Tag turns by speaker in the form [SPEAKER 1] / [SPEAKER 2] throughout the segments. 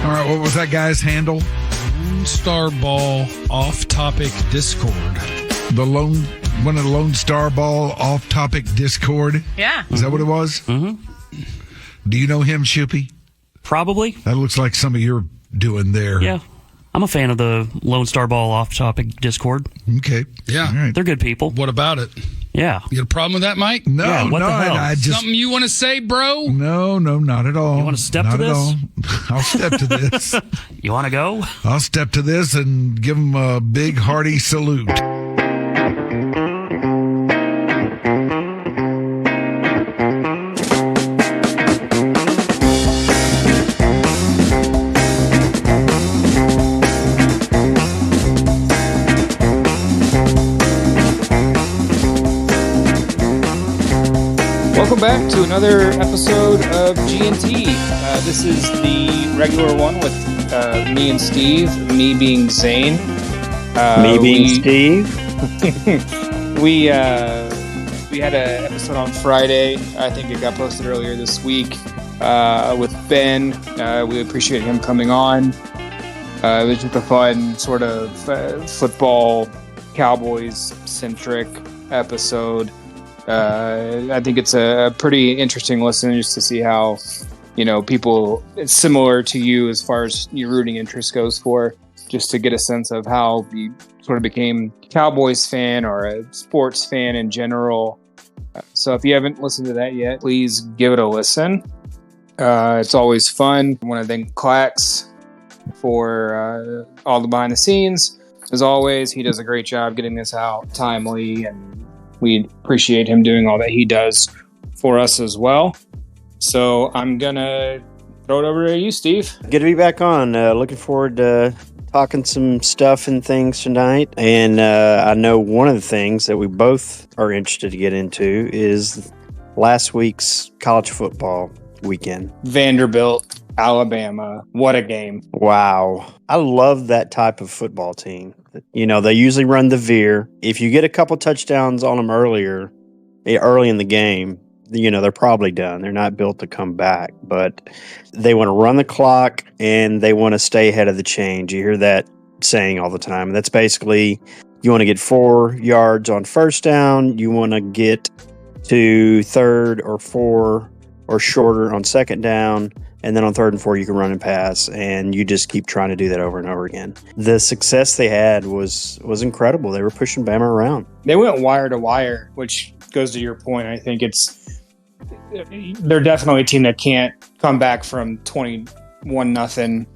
[SPEAKER 1] All right, what was that guy's handle?
[SPEAKER 2] Lone Star Ball off-topic Discord.
[SPEAKER 1] One of the Lone Star Ball off-topic Discord?
[SPEAKER 3] Yeah.
[SPEAKER 1] Is that what it was?
[SPEAKER 4] Mm-hmm.
[SPEAKER 1] Do you know him, Shoopy?
[SPEAKER 4] Probably.
[SPEAKER 1] That looks like some of your doing there.
[SPEAKER 4] Yeah. I'm a fan of the Lone Star Ball off-topic Discord.
[SPEAKER 1] Okay.
[SPEAKER 2] Yeah.
[SPEAKER 1] All right.
[SPEAKER 4] They're good people.
[SPEAKER 2] What about it?
[SPEAKER 4] Yeah.
[SPEAKER 2] You got a problem with that, Mike?
[SPEAKER 1] No,
[SPEAKER 4] Yeah, what
[SPEAKER 1] no,
[SPEAKER 4] the hell?
[SPEAKER 1] I just...
[SPEAKER 2] Something you want to say, bro?
[SPEAKER 1] No, not at all.
[SPEAKER 4] You wanna step
[SPEAKER 1] Not
[SPEAKER 4] to
[SPEAKER 1] at
[SPEAKER 4] this?
[SPEAKER 1] all. I'll step to this.
[SPEAKER 4] You want to go?
[SPEAKER 1] I'll step to this and give him a big hearty salute.
[SPEAKER 5] Welcome back to another episode of G&T. This is the regular one with me and Steve, me being Zane.
[SPEAKER 6] Steve.
[SPEAKER 5] We had an episode on Friday. I think it got posted earlier this week with Ben. We appreciate him coming on. It was just a fun sort of football Cowboys-centric episode. I think it's a pretty interesting listen just to see how, people, it's similar to you as far as your rooting interest goes for, just to get a sense of how you sort of became a Cowboys fan or a sports fan in general. So if you haven't listened to that yet, please give it a listen. It's always fun. I want to thank Clax for all the behind the scenes. As always, he does a great job getting this out timely, and we appreciate him doing all that he does for us as well. So I'm going to throw it over to you, Steve.
[SPEAKER 6] Good to be back on. Looking forward to talking some stuff and things tonight. And I know one of the things that we both are interested to get into is last week's college football weekend.
[SPEAKER 5] Vanderbilt, Alabama. What a game.
[SPEAKER 6] Wow. I love that type of football team. They usually run the veer. If you get a couple touchdowns on them early in the game, they're probably done. They're not built to come back, but they want to run the clock and they want to stay ahead of the change. You hear that saying all the time. And that's basically, you want to get 4 yards on first down. You want to get to third or 4 or shorter on second down. And then on 3rd and 4, you can run and pass, and you just keep trying to do that over and over again. The success they had was incredible. They were pushing Bama around.
[SPEAKER 5] They went wire to wire, which goes to your point. I think they're definitely a team that can't come back from 21-0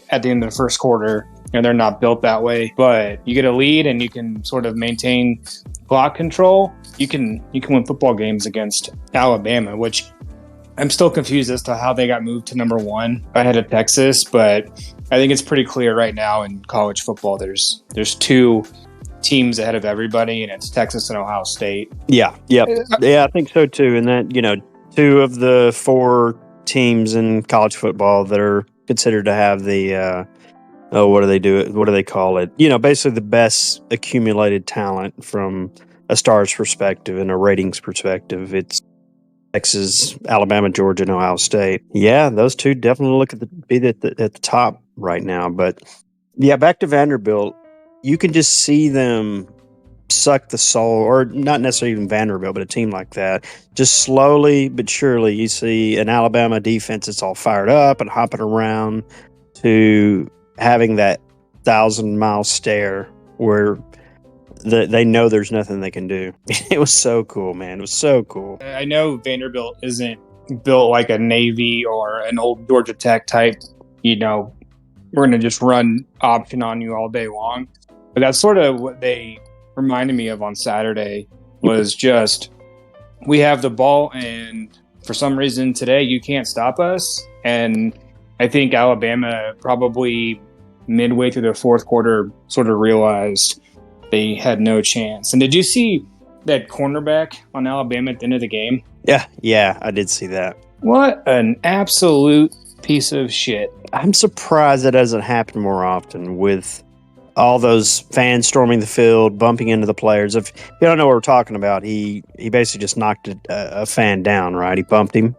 [SPEAKER 5] at the end of the first quarter, and they're not built that way. But you get a lead, and you can sort of maintain clock control. You can win football games against Alabama, which I'm still confused as to how they got moved to number 1 ahead of Texas, but I think it's pretty clear right now in college football there's 2 teams ahead of everybody, and it's Texas and Ohio State.
[SPEAKER 6] Yeah, I think so too. And that 2 of the 4 teams in college football that are considered to have the what do they do? What do they call it? Basically the best accumulated talent from a stars perspective and a ratings perspective. It's Texas, Alabama, Georgia, and Ohio State. Yeah, those 2 definitely look at the top right now. But yeah, back to Vanderbilt, you can just see them suck the soul, or not necessarily even Vanderbilt, but a team like that. Just slowly but surely, you see an Alabama defense that's all fired up and hopping around to having that 1,000-mile stare where they know there's nothing they can do. It was so cool, man. It was so cool.
[SPEAKER 5] I know Vanderbilt isn't built like a Navy or an old Georgia Tech type, we're going to just run option on you all day long. But that's sort of what they reminded me of on Saturday, was just, we have the ball, and for some reason today you can't stop us. And I think Alabama probably midway through the fourth quarter sort of realized they had no chance. And did you see that cornerback on Alabama at the end of the game?
[SPEAKER 6] Yeah, I did see that.
[SPEAKER 5] What an absolute piece of shit.
[SPEAKER 6] I'm surprised that doesn't happen more often with all those fans storming the field, bumping into the players. If you don't know what we're talking about, he basically just knocked a fan down, right? He bumped him.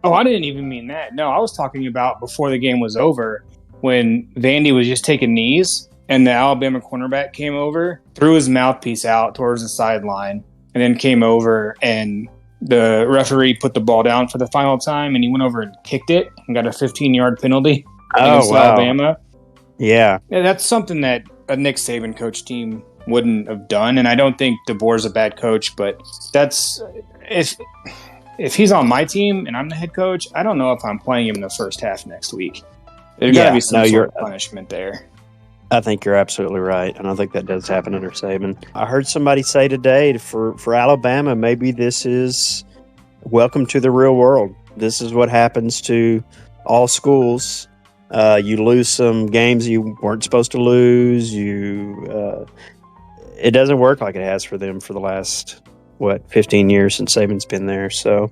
[SPEAKER 5] Oh, I didn't even mean that. No, I was talking about before the game was over when Vandy was just taking knees and the Alabama cornerback came over, threw his mouthpiece out towards the sideline, and then came over and the referee put the ball down for the final time and he went over and kicked it and got a 15-yard penalty against Alabama.
[SPEAKER 6] Yeah.
[SPEAKER 5] That's something that a Nick Saban coach team wouldn't have done. And I don't think DeBoer's a bad coach, but that's if he's on my team and I'm the head coach, I don't know if I'm playing him in the first half next week. There's got to be some sort of punishment there.
[SPEAKER 6] I think you're absolutely right, and I think that does happen under Saban. I heard somebody say today for Alabama, maybe this is welcome to the real world. This is what happens to all schools. You lose some games you weren't supposed to lose. It doesn't work like it has for them for the last 15 years since Saban's been there. So,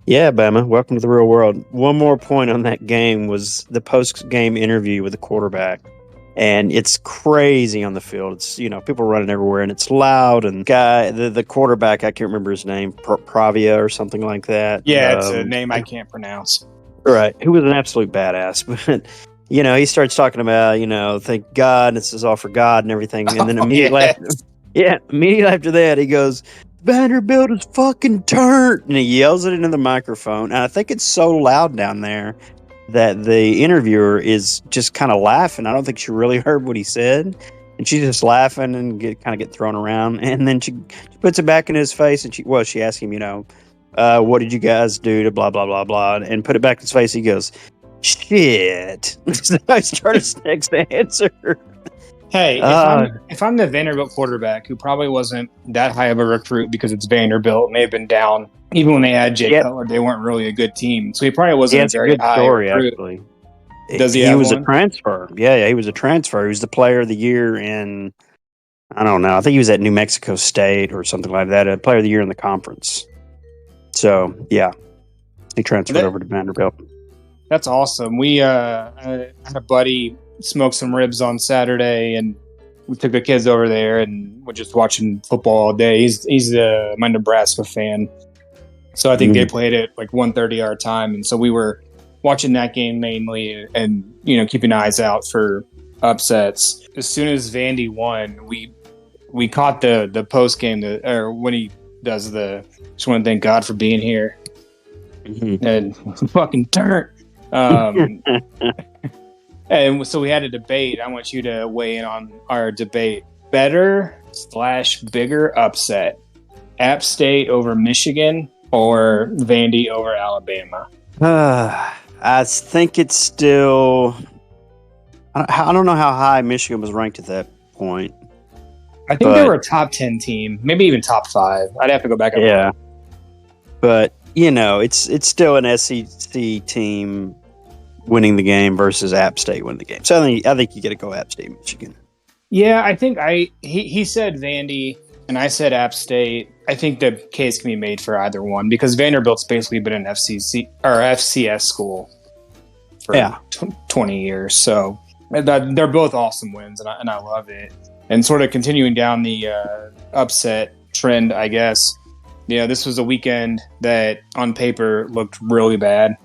[SPEAKER 6] yeah, Bama, welcome to the real world. One more point on that game was the post-game interview with the quarterback. And it's crazy on the field. It's, people running everywhere, and it's loud. And the quarterback, I can't remember his name, Pravia or something like that.
[SPEAKER 5] Yeah, it's a name I can't pronounce.
[SPEAKER 6] Right, who was an absolute badass. But, he starts talking about, thank God, this is all for God and everything. And then immediately after that, he goes, Vanderbilt is fucking turned. And he yells it into the microphone. And I think it's so loud down there that the interviewer is just kind of laughing. I don't think she really heard what he said. And she's just laughing and get thrown around. And then she puts it back in his face and she asks him, what did you guys do to blah, blah, blah, blah, and put it back in his face. He goes, shit. So I started next to answer.
[SPEAKER 5] Hey, if I'm the Vanderbilt quarterback, who probably wasn't that high of a recruit because it's Vanderbilt, may have been down. Even when they had Jay Cutler, they weren't really a good team. So he probably wasn't a very high recruit.
[SPEAKER 6] Actually.
[SPEAKER 5] He
[SPEAKER 6] was a transfer. Yeah, he was a transfer. He was the player of the year in, I don't know, I think he was at New Mexico State or something like that, a player of the year in the conference. So, yeah, he transferred over to Vanderbilt.
[SPEAKER 5] That's awesome. We had a buddy smoke some ribs on Saturday, and we took the kids over there, and we're just watching football all day. He's my Nebraska fan. So I think they played at like 1:30 our time. And so we were watching that game mainly and, keeping eyes out for upsets. As soon as Vandy won, we caught the post game, or when he does just want to thank God for being here. Mm-hmm. And fucking turn. And so we had a debate. I want you to weigh in on our debate. Better/bigger upset. App State over Michigan or Vandy over Alabama?
[SPEAKER 6] I think it's still... I don't know how high Michigan was ranked at that point.
[SPEAKER 5] I think they were a top 10 team, maybe even top 5. I'd have to go back and look.
[SPEAKER 6] But, it's still an SEC team winning the game versus App State winning the game. So I think you got to go App State, Michigan.
[SPEAKER 5] Yeah, I think he said Vandy and I said App State. I think the case can be made for either one because Vanderbilt's basically been an FCS school for 20 years. So they're both awesome wins, and I love it. And sort of continuing down the upset trend, I guess. This was a weekend that on paper looked really bad.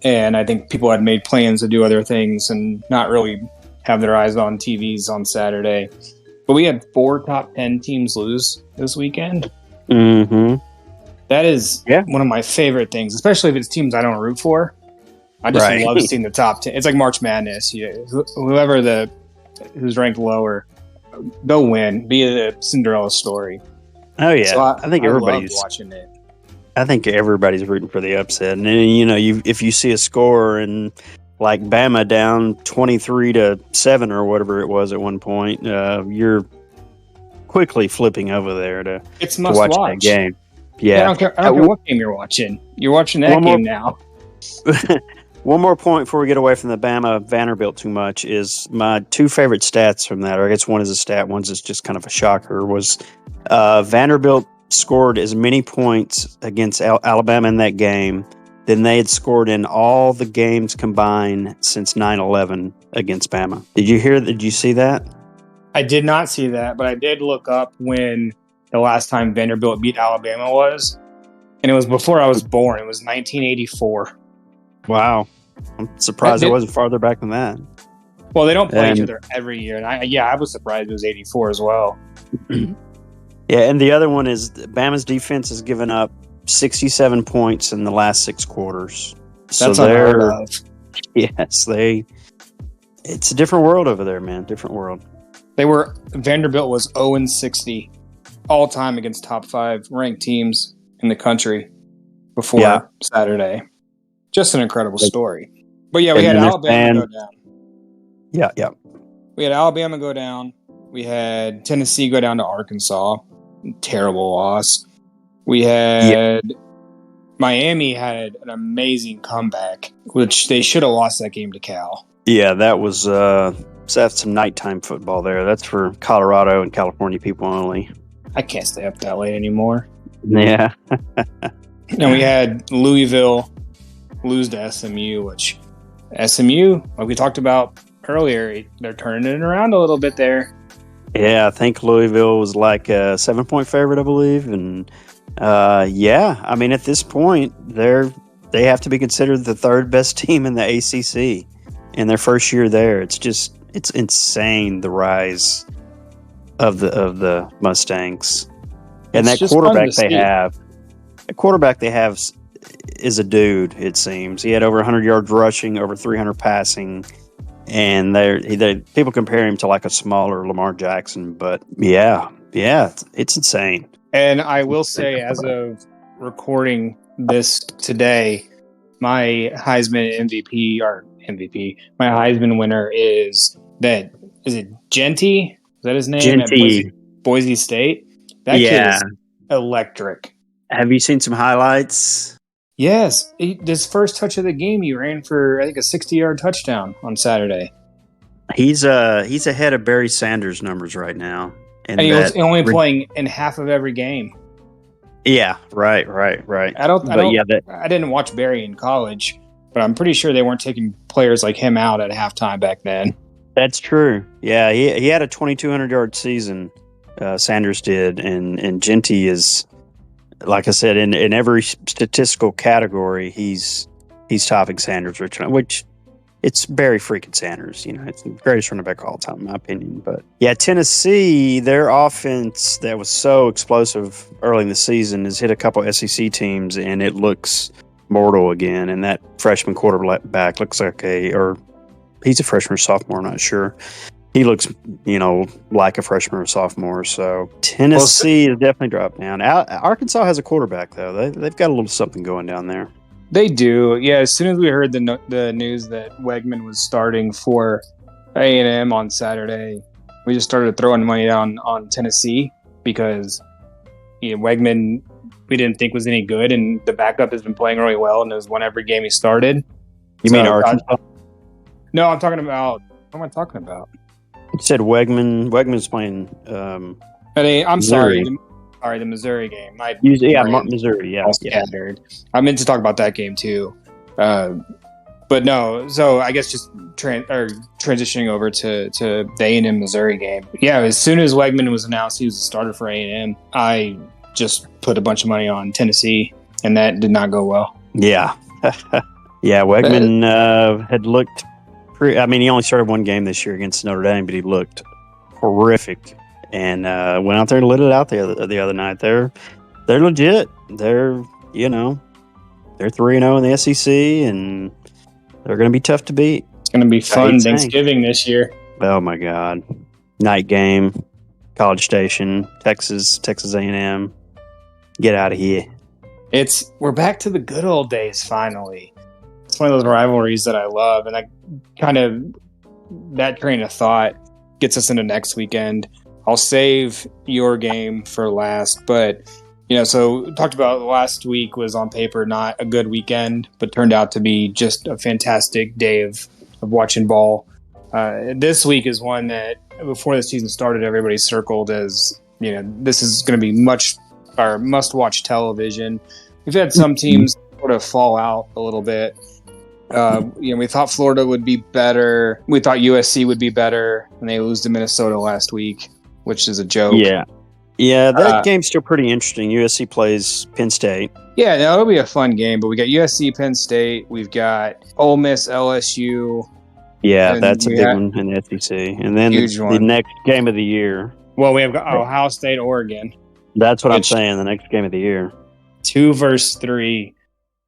[SPEAKER 5] And I think people had made plans to do other things and not really have their eyes on TVs on Saturday. But we had 4 top 10 teams lose this weekend.
[SPEAKER 6] Mm-hmm.
[SPEAKER 5] That is one of my favorite things, especially if it's teams I don't root for. I just love seeing the top 10. It's like March Madness. Whoever who's ranked lower, they'll win. Be a Cinderella story.
[SPEAKER 6] Oh yeah,
[SPEAKER 5] so
[SPEAKER 6] I think everybody's
[SPEAKER 5] watching it.
[SPEAKER 6] I think everybody's rooting for the upset, and if you see a score and like Bama down 23-7 or whatever it was at one point, you're quickly flipping over there to watch that game. Yeah,
[SPEAKER 5] I don't care what game you're watching. You're watching that game now.
[SPEAKER 6] One more point before we get away from the Bama Vanderbilt too much is my 2 favorite stats from that, or I guess one is a stat, one's just kind of a shocker, was Vanderbilt scored as many points against Alabama in that game than they had scored in all the games combined since 9/11 against Bama. Did you see that?
[SPEAKER 5] I did not see that, but I did look up when the last time Vanderbilt beat Alabama was. And it was before I was born. It was 1984.
[SPEAKER 6] Wow. I'm surprised it wasn't farther back than that.
[SPEAKER 5] Well, they don't play each other every year. And I was surprised it was 84 as well.
[SPEAKER 6] Yeah, and the other one is Bama's defense has given up 67 points in the last 6 quarters.
[SPEAKER 5] That's unheard of.
[SPEAKER 6] Yes, it's a different world over there, man. Different world.
[SPEAKER 5] Vanderbilt was 0-60 all time against top 5 ranked teams in the country before Saturday. Just an incredible story. But yeah, we had Alabama go down.
[SPEAKER 6] Yeah.
[SPEAKER 5] We had Alabama go down. We had Tennessee go down to Arkansas. Terrible loss. We had Miami had an amazing comeback, which they should have lost that game to Cal.
[SPEAKER 6] Yeah, that was that's some nighttime football there. That's for Colorado and California people only.
[SPEAKER 5] I can't stay up that late anymore.
[SPEAKER 6] Yeah.
[SPEAKER 5] And we had Louisville lose to SMU, which SMU, like we talked about earlier, they're turning it around a little bit there.
[SPEAKER 6] Yeah, I think Louisville was like a 7-point favorite, I believe. And I mean, at this point, they have to be considered the 3rd best team in the ACC in their first year there. It's insane, the rise of the Mustangs. And that quarterback they have is a dude, it seems. He had over 100 yards rushing, over 300 passing. And people compare him to like a smaller Lamar Jackson, but yeah, it's insane.
[SPEAKER 5] And I will say, as of recording this today, my Heisman my Heisman winner is it Genty? Is that his name?
[SPEAKER 6] Genty.
[SPEAKER 5] Boise State? That kid is electric.
[SPEAKER 6] Have you seen some highlights?
[SPEAKER 5] Yes. This first touch of the game, he ran for, I think, a 60-yard touchdown on Saturday.
[SPEAKER 6] He's ahead of Barry Sanders' numbers right now.
[SPEAKER 5] And he was only playing in half of every game.
[SPEAKER 6] Yeah, right.
[SPEAKER 5] I didn't watch Barry in college, but I'm pretty sure they weren't taking players like him out at halftime back then.
[SPEAKER 6] That's true. Yeah, he had a 2,200-yard season, Sanders did, and Genty is, like I said, in every statistical category, he's topping Sanders, which it's Barry freaking Sanders. It's the greatest running back of all time, in my opinion. But yeah, Tennessee, their offense that was so explosive early in the season has hit a couple SEC teams, and it looks mortal again. And that freshman quarterback looks like he's a freshman or sophomore, I'm not sure. He looks, like a freshman or sophomore. So Tennessee has definitely dropped down. Arkansas has a quarterback, though. They've got a little something going down there.
[SPEAKER 5] They do. Yeah, as soon as we heard the news that Wegman was starting for A&M on Saturday, we just started throwing money down on Tennessee because Wegman we didn't think was any good, and the backup has been playing really well and has won every game he started.
[SPEAKER 6] You mean Arkansas?
[SPEAKER 5] No, I'm talking about... What am I talking about?
[SPEAKER 6] You said Wegman. Wegman's playing
[SPEAKER 5] I'm
[SPEAKER 6] Missouri.
[SPEAKER 5] Sorry, the Missouri game.
[SPEAKER 6] Missouri, yeah.
[SPEAKER 5] Scattered. I meant to talk about that game too. But no, so I guess just transitioning over to the A&M Missouri game. Yeah, as soon as Wegman was announced he was the starter for A&M, I just put a bunch of money on Tennessee, and that did not go well.
[SPEAKER 6] Yeah. Yeah, Wegman had looked... he only started one game this year against Notre Dame, but he looked horrific. And went out there and lit it out the other night. They're legit. They're 3-0 in the SEC, and they're going to be tough to beat.
[SPEAKER 5] It's going to be fun Thanksgiving this year.
[SPEAKER 6] Oh my God! Night game, College Station, Texas A&M. Get out of here.
[SPEAKER 5] We're back to the good old days finally. It's one of those rivalries that I love, and that train of thought gets us into next weekend. I'll save your game for last, but so talked about last week was on paper not a good weekend, but turned out to be just a fantastic day of watching ball. This week is one that before the season started, everybody circled as this is going to be must-watch television. We've had some teams sort of fall out a little bit. We thought Florida would be better. We thought USC would be better, and they lose to Minnesota last week, which is a joke.
[SPEAKER 6] Yeah, that game's still pretty interesting. USC plays Penn State.
[SPEAKER 5] Yeah, no, it'll be a fun game. But we got USC, Penn State. We've got Ole Miss, LSU.
[SPEAKER 6] Yeah,
[SPEAKER 5] And
[SPEAKER 6] that's a
[SPEAKER 5] we
[SPEAKER 6] big
[SPEAKER 5] had-
[SPEAKER 6] one in the SEC. And then
[SPEAKER 5] Huge
[SPEAKER 6] the
[SPEAKER 5] one.
[SPEAKER 6] next game of the year.
[SPEAKER 5] Well, we have got Ohio State, Oregon.
[SPEAKER 6] That's what I'm
[SPEAKER 5] Which-
[SPEAKER 6] saying. The next game of the year.
[SPEAKER 5] 2 versus 3.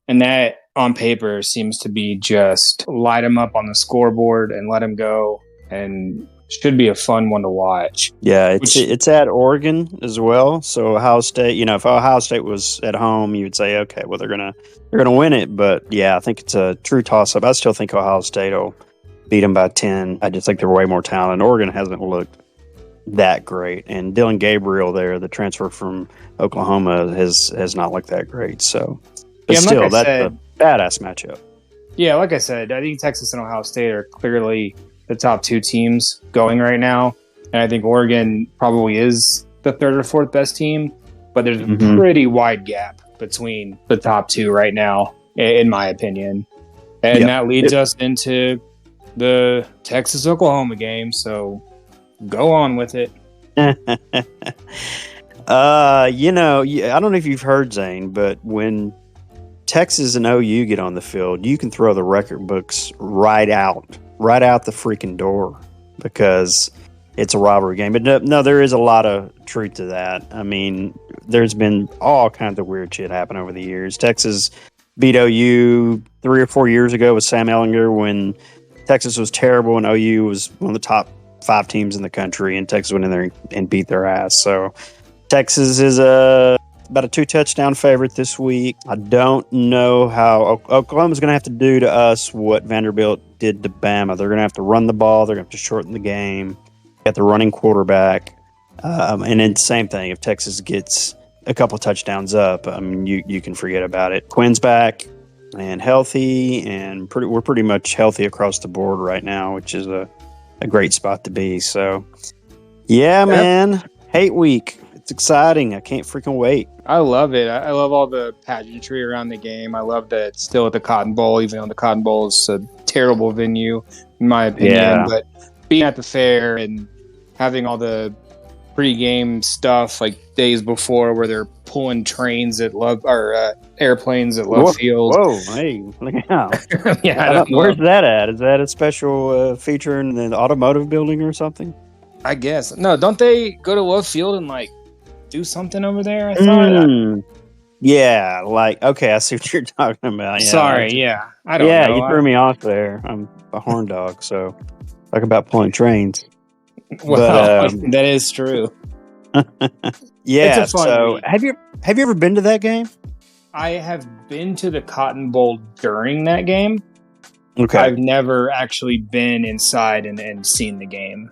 [SPEAKER 5] And that, on paper, seems to be just light them up on the scoreboard and let them go. And should be a fun one to watch.
[SPEAKER 6] Yeah,
[SPEAKER 5] Which-
[SPEAKER 6] it's at Oregon as well. So Ohio State, if Ohio State was at home, you would say, okay, well they're gonna win it. But yeah, I think it's a true toss up. I still think Ohio State will beat them by 10. I just think they're way more talented. Oregon hasn't looked that great, and Dylan Gabriel there, the transfer from Oklahoma, has not looked that great. So, but
[SPEAKER 5] Yeah, and
[SPEAKER 6] still,
[SPEAKER 5] like I
[SPEAKER 6] that's
[SPEAKER 5] said-
[SPEAKER 6] a badass matchup.
[SPEAKER 5] Yeah, like I said, I think Texas and Ohio State are clearly the top 2 teams going right now. And I think Oregon probably is the 3rd or 4th best team. But there's a
[SPEAKER 6] Mhm.
[SPEAKER 5] pretty wide gap between the top 2 right now, in my opinion. And
[SPEAKER 6] Yep.
[SPEAKER 5] that leads us into the Texas-Oklahoma game. So go on with it.
[SPEAKER 6] I don't know if you've heard, Zane, but when Texas and OU get on the field, you can throw the record books right out the freaking door because it's a rivalry game. But no, there is a lot of truth to that. I mean, there's been all kinds of weird shit happen over the years. Texas beat OU 3 or 4 years ago with Sam Ellinger when Texas was terrible and OU was one of the top 5 teams in the country, and Texas went in there and beat their ass. So Texas is about a 2-touchdown favorite this week. I don't know how Oklahoma's going to have to do to us what Vanderbilt did to Bama. They're going to have to run the ball. They're going to have to shorten the game. Got the running quarterback. And then same thing. If Texas gets a couple touchdowns up, I mean, you can forget about it. Quinn's back and healthy, and we're pretty much healthy across the board right now, which is a great spot to be. So, yeah, man. Hate week. It's exciting. I can't freaking wait.
[SPEAKER 5] I love it. I love all the pageantry around the game. I love that it's still at the Cotton Bowl, even though the Cotton Bowl is a terrible venue, in my opinion.
[SPEAKER 6] Yeah.
[SPEAKER 5] But being at the fair and having all the pre-game stuff like days before where they're pulling trains at airplanes at Love Field.
[SPEAKER 6] Whoa, hey, look out.
[SPEAKER 5] Yeah, I don't know.
[SPEAKER 6] Where's that at? Is that a special feature in the automotive building or something?
[SPEAKER 5] I guess. No, don't they go to Love Field and do something over there? I thought.
[SPEAKER 6] Yeah, okay, I see what you're talking about. Yeah.
[SPEAKER 5] Sorry, yeah. I don't know.
[SPEAKER 6] Yeah, you threw me off there. I'm a horn dog, so talk about pulling trains.
[SPEAKER 5] Well,
[SPEAKER 6] but,
[SPEAKER 5] that is true.
[SPEAKER 6] Yeah,
[SPEAKER 5] It's a fun
[SPEAKER 6] so
[SPEAKER 5] week.
[SPEAKER 6] have you ever been to that game?
[SPEAKER 5] I have been to the Cotton Bowl during that game.
[SPEAKER 6] Okay.
[SPEAKER 5] I've never actually been inside and seen the game.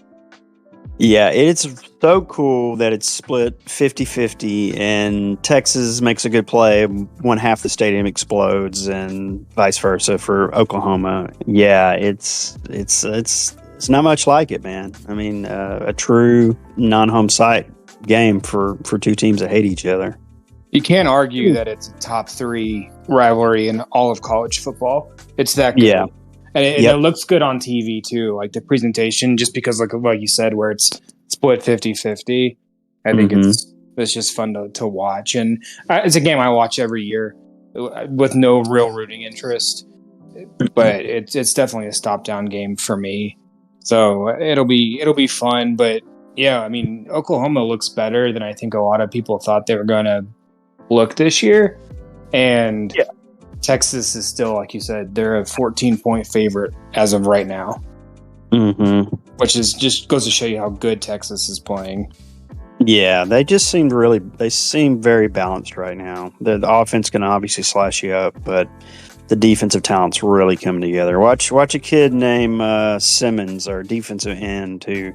[SPEAKER 6] Yeah, it's so cool that it's split 50-50 and Texas makes a good play. One half the stadium explodes and vice versa for Oklahoma. Yeah, it's not much like it, man. I mean, a true non-home site game for 2 teams that hate each other.
[SPEAKER 5] You can't argue that it's a top 3 rivalry in all of college football. It's that good.
[SPEAKER 6] Yeah.
[SPEAKER 5] And it
[SPEAKER 6] Yep.
[SPEAKER 5] looks good on TV too, like the presentation, just because like you said, where it's split 50-50. I think it's just fun to watch. And it's a game I watch every year with no real rooting interest. But it's definitely a stop down game for me. So it'll be fun. But yeah, I mean, Oklahoma looks better than I think a lot of people thought they were going to look this year. And
[SPEAKER 6] Yeah.
[SPEAKER 5] Texas is still, like you said, they're a 14-point favorite as of right now,
[SPEAKER 6] Mm-hmm.
[SPEAKER 5] which is just goes to show you how good Texas is playing.
[SPEAKER 6] Yeah, they seem very balanced right now. The offense can obviously slash you up, but the defensive talent's really coming together. Watch a kid named Simmons, our defensive end, who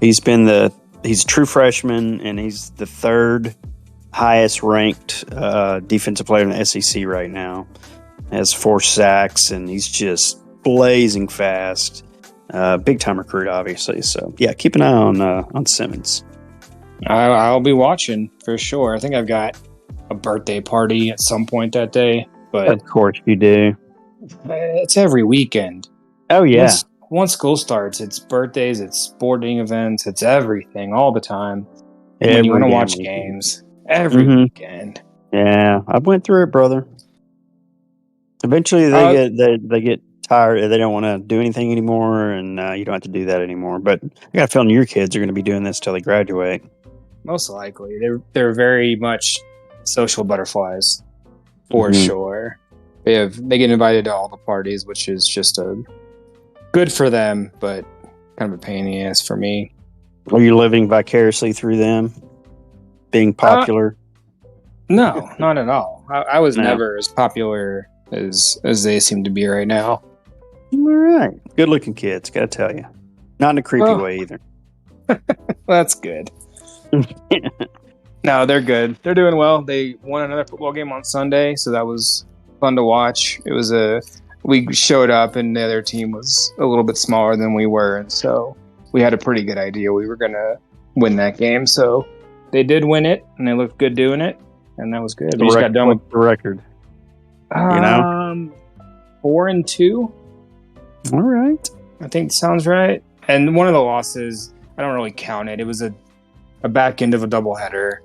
[SPEAKER 6] he's a true freshman and he's the 3rd highest ranked defensive player in the SEC right now. Has 4 sacks and he's just blazing fast. Big time recruit, obviously. So yeah, keep an eye on Simmons.
[SPEAKER 5] I'll be watching for sure. I think I've got a birthday party at some point that day, but
[SPEAKER 6] Of course you do.
[SPEAKER 5] it's every weekend.
[SPEAKER 6] Oh yeah.
[SPEAKER 5] Once school starts, it's birthdays, it's sporting events, it's everything all the time. when you want to
[SPEAKER 6] damn
[SPEAKER 5] watch
[SPEAKER 6] weekend.
[SPEAKER 5] games every
[SPEAKER 6] Mhm.
[SPEAKER 5] weekend.
[SPEAKER 6] Yeah, I went through it, brother. Eventually, they get tired. They don't want to do anything anymore, and you don't have to do that anymore. But I got a feeling your kids are going to be doing this till they graduate.
[SPEAKER 5] Most likely, they're very much social butterflies, for
[SPEAKER 6] Mhm.
[SPEAKER 5] sure. They get invited to all the parties, which is just good for them, but kind of a pain in the ass for me.
[SPEAKER 6] Are you living vicariously through them being popular?
[SPEAKER 5] No, not at all. I was
[SPEAKER 6] No.
[SPEAKER 5] never as popular as they seem to be right now.
[SPEAKER 6] All right, good looking kids. Got to tell you, not in a creepy
[SPEAKER 5] Well-
[SPEAKER 6] way either.
[SPEAKER 5] That's good. No, they're good. They're doing well. They won another football game on Sunday, so that was fun to watch. We showed up and the other team was a little bit smaller than we were, and so we had a pretty good idea we were gonna win that game. So they did win it, and they looked good doing it, and that was good. We just got done with
[SPEAKER 6] What's the record? know?
[SPEAKER 5] 4-2.
[SPEAKER 6] All right.
[SPEAKER 5] I think sounds right. And one of the losses, I don't really count it. It was a back end of a doubleheader.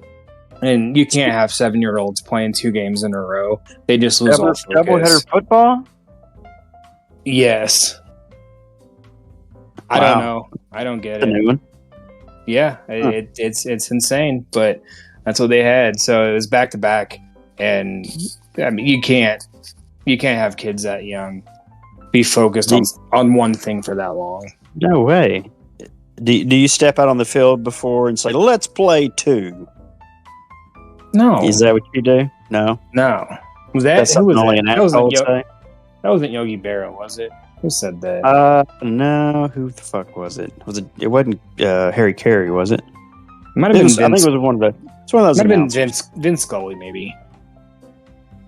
[SPEAKER 5] And you can't have 7-year-olds playing 2 games in a row. They just lose all focus.
[SPEAKER 6] Doubleheader football?
[SPEAKER 5] Yes. I
[SPEAKER 6] Wow.
[SPEAKER 5] don't know. I don't get
[SPEAKER 6] That's a new
[SPEAKER 5] it.
[SPEAKER 6] one.
[SPEAKER 5] Yeah,
[SPEAKER 6] Huh.
[SPEAKER 5] it's insane, but that's what they had. So it was back to back, and I mean you can't have kids that young be focused on one thing for that long.
[SPEAKER 6] No way. Do you step out on the field before and say, "Let's play 2"?
[SPEAKER 5] No,
[SPEAKER 6] Is that what you do? No.
[SPEAKER 5] no. Was
[SPEAKER 6] That's
[SPEAKER 5] that who was
[SPEAKER 6] something only
[SPEAKER 5] that?
[SPEAKER 6] an
[SPEAKER 5] That wasn't,
[SPEAKER 6] asshole would say.
[SPEAKER 5] that wasn't Yogi Berra, was it? Who said that?
[SPEAKER 6] No. Who the fuck was it? It wasn't Harry Carey, was it?
[SPEAKER 5] It might have
[SPEAKER 6] It
[SPEAKER 5] been
[SPEAKER 6] was, I think
[SPEAKER 5] Vince.
[SPEAKER 6] it was one of the. It's one of those.
[SPEAKER 5] Might have been
[SPEAKER 6] announcers.
[SPEAKER 5] Vince Scully, maybe.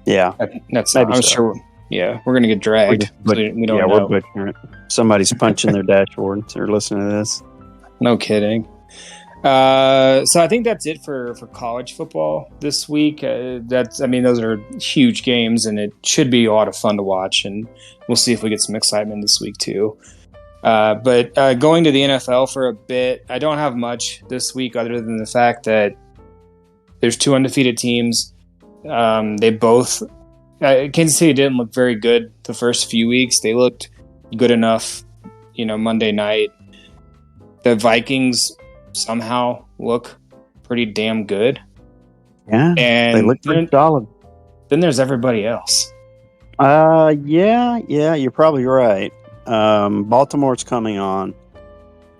[SPEAKER 6] Yeah.
[SPEAKER 5] That's
[SPEAKER 6] Maybe
[SPEAKER 5] I'm
[SPEAKER 6] so.
[SPEAKER 5] sure. Yeah, we're gonna get dragged.
[SPEAKER 6] But-
[SPEAKER 5] We don't
[SPEAKER 6] yeah,
[SPEAKER 5] know.
[SPEAKER 6] we're butchering it. Somebody's punching their dashboard. So they're listening to this.
[SPEAKER 5] No kidding. So I think that's it for college football this week. Those are huge games, and it should be a lot of fun to watch. And we'll see if we get some excitement this week too. But going to the NFL for a bit, I don't have much this week other than the fact that there's 2 undefeated teams. They both Kansas City didn't look very good the first few weeks. They looked good enough, Monday night. The Vikings somehow look pretty damn good.
[SPEAKER 6] Yeah.
[SPEAKER 5] And
[SPEAKER 6] They look pretty solid.
[SPEAKER 5] then there's everybody else.
[SPEAKER 6] Yeah, you're probably right. Baltimore's coming on.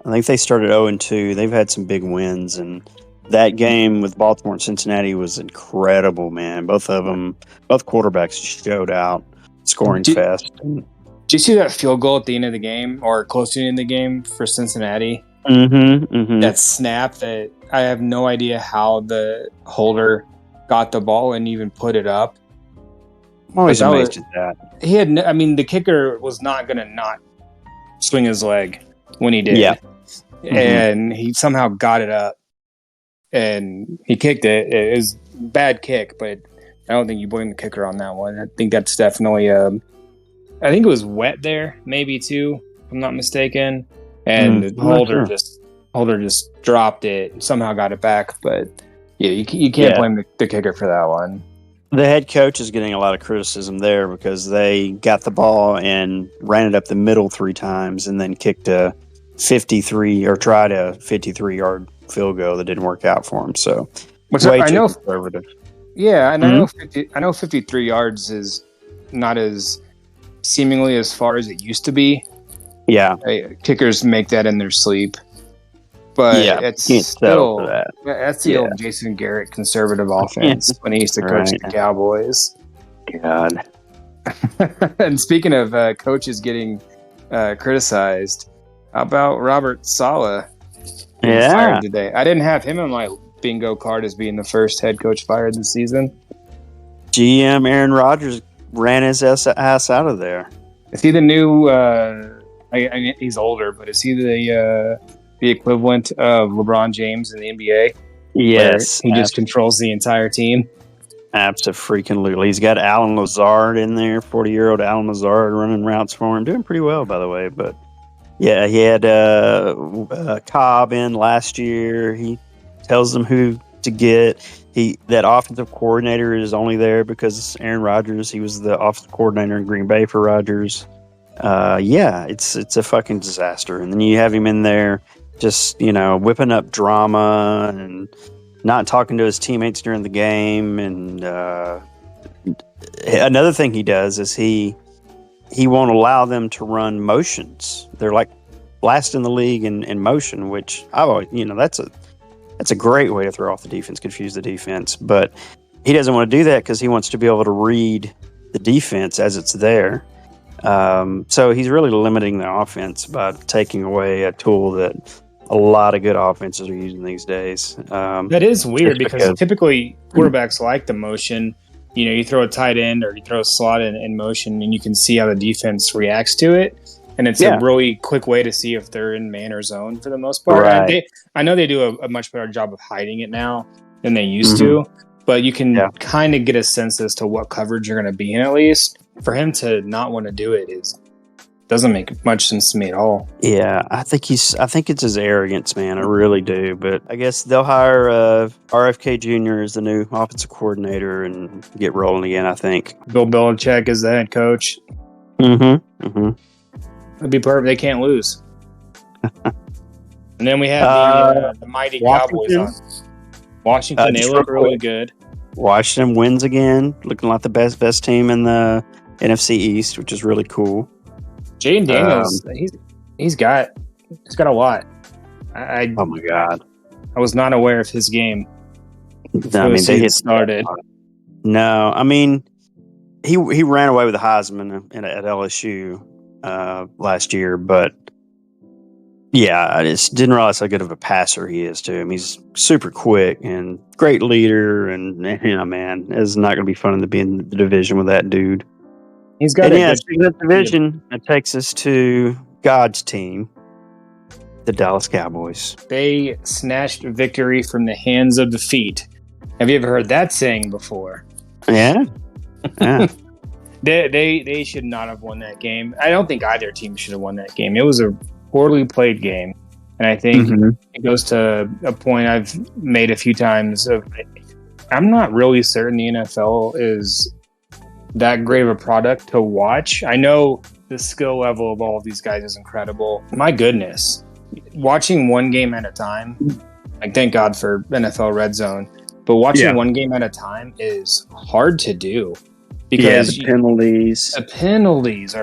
[SPEAKER 6] I think they started 0-2. They've had some big wins, and that game with Baltimore and Cincinnati was incredible, man. Both quarterbacks showed out, scoring
[SPEAKER 5] Did-
[SPEAKER 6] fast.
[SPEAKER 5] Did you see that field goal at the end of the game or close to the end of the game for Cincinnati?
[SPEAKER 6] Mm-hmm.
[SPEAKER 5] That snap that I have no idea how the holder got the ball and even put it up.
[SPEAKER 6] I'm always
[SPEAKER 5] That was-
[SPEAKER 6] amazed at that.
[SPEAKER 5] He had, the kicker was not going to not swing his leg when he did.
[SPEAKER 6] Yeah.
[SPEAKER 5] And he somehow got it up and he kicked it. It was a bad kick, but I don't think you blame the kicker on that one. I think that's definitely, I think it was wet there, maybe too, if I'm not mistaken. And the
[SPEAKER 6] I'm not
[SPEAKER 5] holder
[SPEAKER 6] sure.
[SPEAKER 5] just dropped it and somehow got it back. But yeah, you can't
[SPEAKER 6] Yeah.
[SPEAKER 5] blame the kicker for that one.
[SPEAKER 6] The head coach is getting a lot of criticism there because they got the ball and ran it up the middle 3 times and then kicked a 53 or tried a 53-yard field goal that didn't work out for him. So,
[SPEAKER 5] Which
[SPEAKER 6] way
[SPEAKER 5] I
[SPEAKER 6] too
[SPEAKER 5] know,
[SPEAKER 6] conservative.
[SPEAKER 5] yeah, and I know 53 yards is not as seemingly as far as it used to be.
[SPEAKER 6] Yeah,
[SPEAKER 5] Kickers make that in their sleep, but
[SPEAKER 6] yeah,
[SPEAKER 5] it's
[SPEAKER 6] can't settle
[SPEAKER 5] still
[SPEAKER 6] for that.
[SPEAKER 5] that's the old Jason Garrett conservative offense when he used to coach
[SPEAKER 6] Right.
[SPEAKER 5] the Cowboys.
[SPEAKER 6] God,
[SPEAKER 5] And speaking of coaches getting criticized, how about Robert Saleh being
[SPEAKER 6] yeah,
[SPEAKER 5] fired today? I didn't have him on my bingo card as being the first head coach fired this season.
[SPEAKER 6] GM Aaron Rodgers ran his ass out of there.
[SPEAKER 5] Is he the new? He's older, but is he the equivalent of LeBron James in the NBA?
[SPEAKER 6] Yes,
[SPEAKER 5] where he just controls the entire team.
[SPEAKER 6] absolutely. He's got Alan Lazard in there, 40-year-old Alan Lazard running routes for him, doing pretty well, by the way. But yeah, he had Cobb in last year. He tells them who to get. That offensive coordinator is only there because Aaron Rodgers. He was the offensive coordinator in Green Bay for Rodgers. It's a fucking disaster. And then you have him in there just, whipping up drama and not talking to his teammates during the game. And another thing he does is he won't allow them to run motions. They're like last in the league in motion, which I've always, that's a great way to throw off the defense, confuse the defense. But he doesn't want to do that because he wants to be able to read the defense as it's there. So he's really limiting the offense by taking away a tool that a lot of good offenses are using these days.
[SPEAKER 5] That is weird because typically quarterbacks like the motion. You throw a tight end or you throw a slot in motion and you can see how the defense reacts to it. And it's a really quick way to see if they're in man or zone for the most part.
[SPEAKER 6] Right.
[SPEAKER 5] I know they do a much better job of hiding it now than they used to, but you can kind of get a sense as to what coverage you're going to be in at least. For him to not want to do it doesn't make much sense to me at all.
[SPEAKER 6] Yeah, I think it's his arrogance, man. I really do. But I guess they'll hire RFK Jr. as the new offensive coordinator and get rolling again, I think.
[SPEAKER 5] Bill Belichick is the head coach. It'd be perfect. They can't lose. And then we have the mighty Cowboys on Washington. They look really good.
[SPEAKER 6] Washington wins again, looking like the best team in the NFC East, which is really cool.
[SPEAKER 5] Jaden Daniels, he's got a lot.
[SPEAKER 6] Oh my God!
[SPEAKER 5] I was not aware of his game.
[SPEAKER 6] No, they hit
[SPEAKER 5] started.
[SPEAKER 6] No, he ran away with the Heisman at LSU last year, but I just didn't realize how good of a passer he is too. He's super quick and great leader, and man, it's not going to be fun to be in the division with that dude.
[SPEAKER 5] He's got
[SPEAKER 6] speaking of division, that takes us to God's team, the Dallas Cowboys.
[SPEAKER 5] They snatched victory from the hands of defeat. Have you ever heard that saying before?
[SPEAKER 6] Yeah.
[SPEAKER 5] They should not have won that game. I don't think either team should have won that game. It was a poorly played game. And I think it goes to a point I've made a few times of I'm not really certain the NFL is that great of a product to watch. I know the skill level of all of these guys is incredible. My goodness. Watching one game at a time, thank God for NFL Red Zone, but watching one game at a time is hard to do. Because
[SPEAKER 6] the penalties.
[SPEAKER 5] The penalties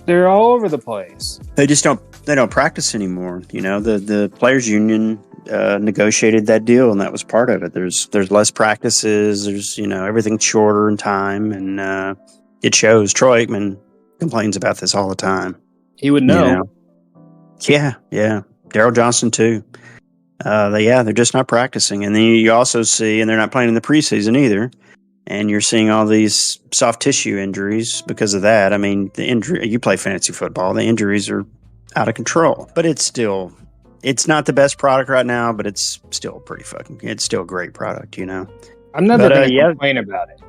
[SPEAKER 5] they're all over the place.
[SPEAKER 6] They don't practice anymore. The players union negotiated that deal, and that was part of it. There's less practices. There's everything's shorter in time, and it shows. Troy Aikman complains about this all the time.
[SPEAKER 5] He would know.
[SPEAKER 6] Yeah. Daryl Johnston too. They're just not practicing, and then you also see, and they're not playing in the preseason either. And you're seeing all these soft tissue injuries because of that. The injury. You play fantasy football. The injuries are out of control, but it's not the best product right now, but it's still it's still a great product,
[SPEAKER 5] I'm not going to complain about it.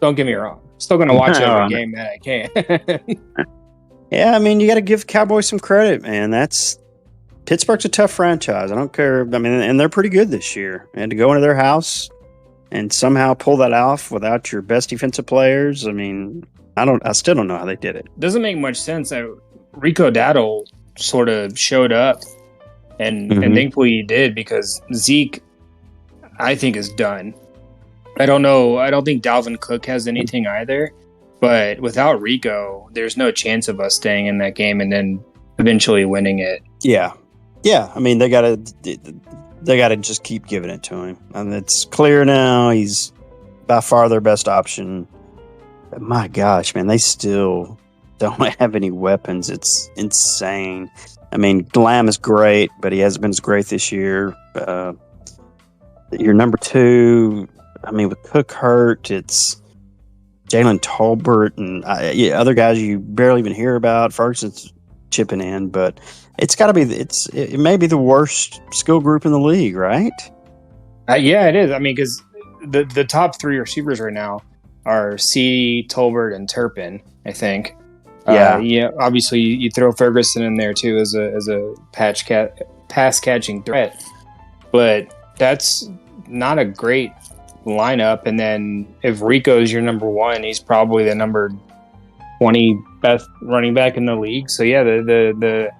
[SPEAKER 5] Don't get me wrong. Still going to watch every game that I can.
[SPEAKER 6] Yeah, you got to give Cowboys some credit, man. Pittsburgh's a tough franchise. I don't care. And they're pretty good this year. And to go into their house and somehow pull that off without your best defensive players, I still don't know how they did it.
[SPEAKER 5] Doesn't make much sense. Rico Dowdle sort of showed up. And thankfully he did, because Zeke, I think, is done. I don't know. I don't think Dalvin Cook has anything either. But without Rico, there's no chance of us staying in that game and then eventually winning it.
[SPEAKER 6] Yeah. They gotta just keep giving it to him. It's clear now he's by far their best option. But my gosh, man, they still don't have any weapons. It's insane. Lamb is great, but he hasn't been as great this year. Your number two, with Cook hurt, it's Jalen Tolbert and other guys you barely even hear about. Ferguson's chipping in, but it's got to be. It may be the worst skill group in the league, right?
[SPEAKER 5] Yeah, it is. Because the top three receivers right now are C, Tolbert, and Turpin, I think. Obviously, you throw Ferguson in there too as a pass catching threat, but that's not a great lineup. And then if Rico's your number one, he's probably the number 20 best running back in the league. So yeah, the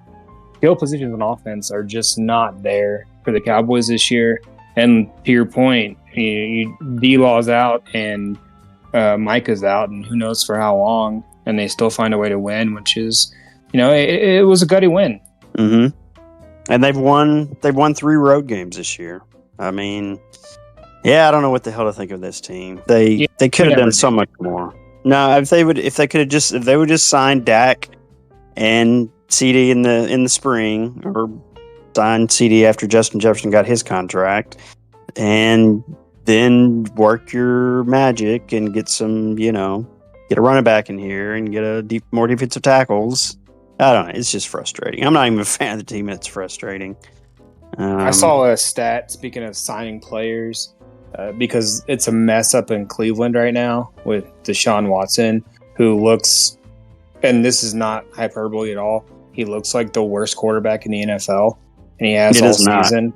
[SPEAKER 5] skill positions on offense are just not there for the Cowboys this year. And to your point, D-Law's out and Micah's out, and who knows for how long, and they still find a way to win, which is, it was a gutty win.
[SPEAKER 6] Mm-hmm. And they've won 3 road games this year. I mean, yeah, I don't know what the hell to think of this team. They could have done so much more. No, if they would just sign Dak and CD in the spring, or sign CD after Justin Jefferson got his contract, and then work your magic and get some, get a running back in here and get more defensive tackles. I don't know. It's just frustrating. I'm not even a fan of the team. It's frustrating.
[SPEAKER 5] I saw a stat, speaking of signing players, because it's a mess up in Cleveland right now with Deshaun Watson, who looks, and this is not hyperbole at all, he looks like the worst quarterback in the NFL, and he has all season.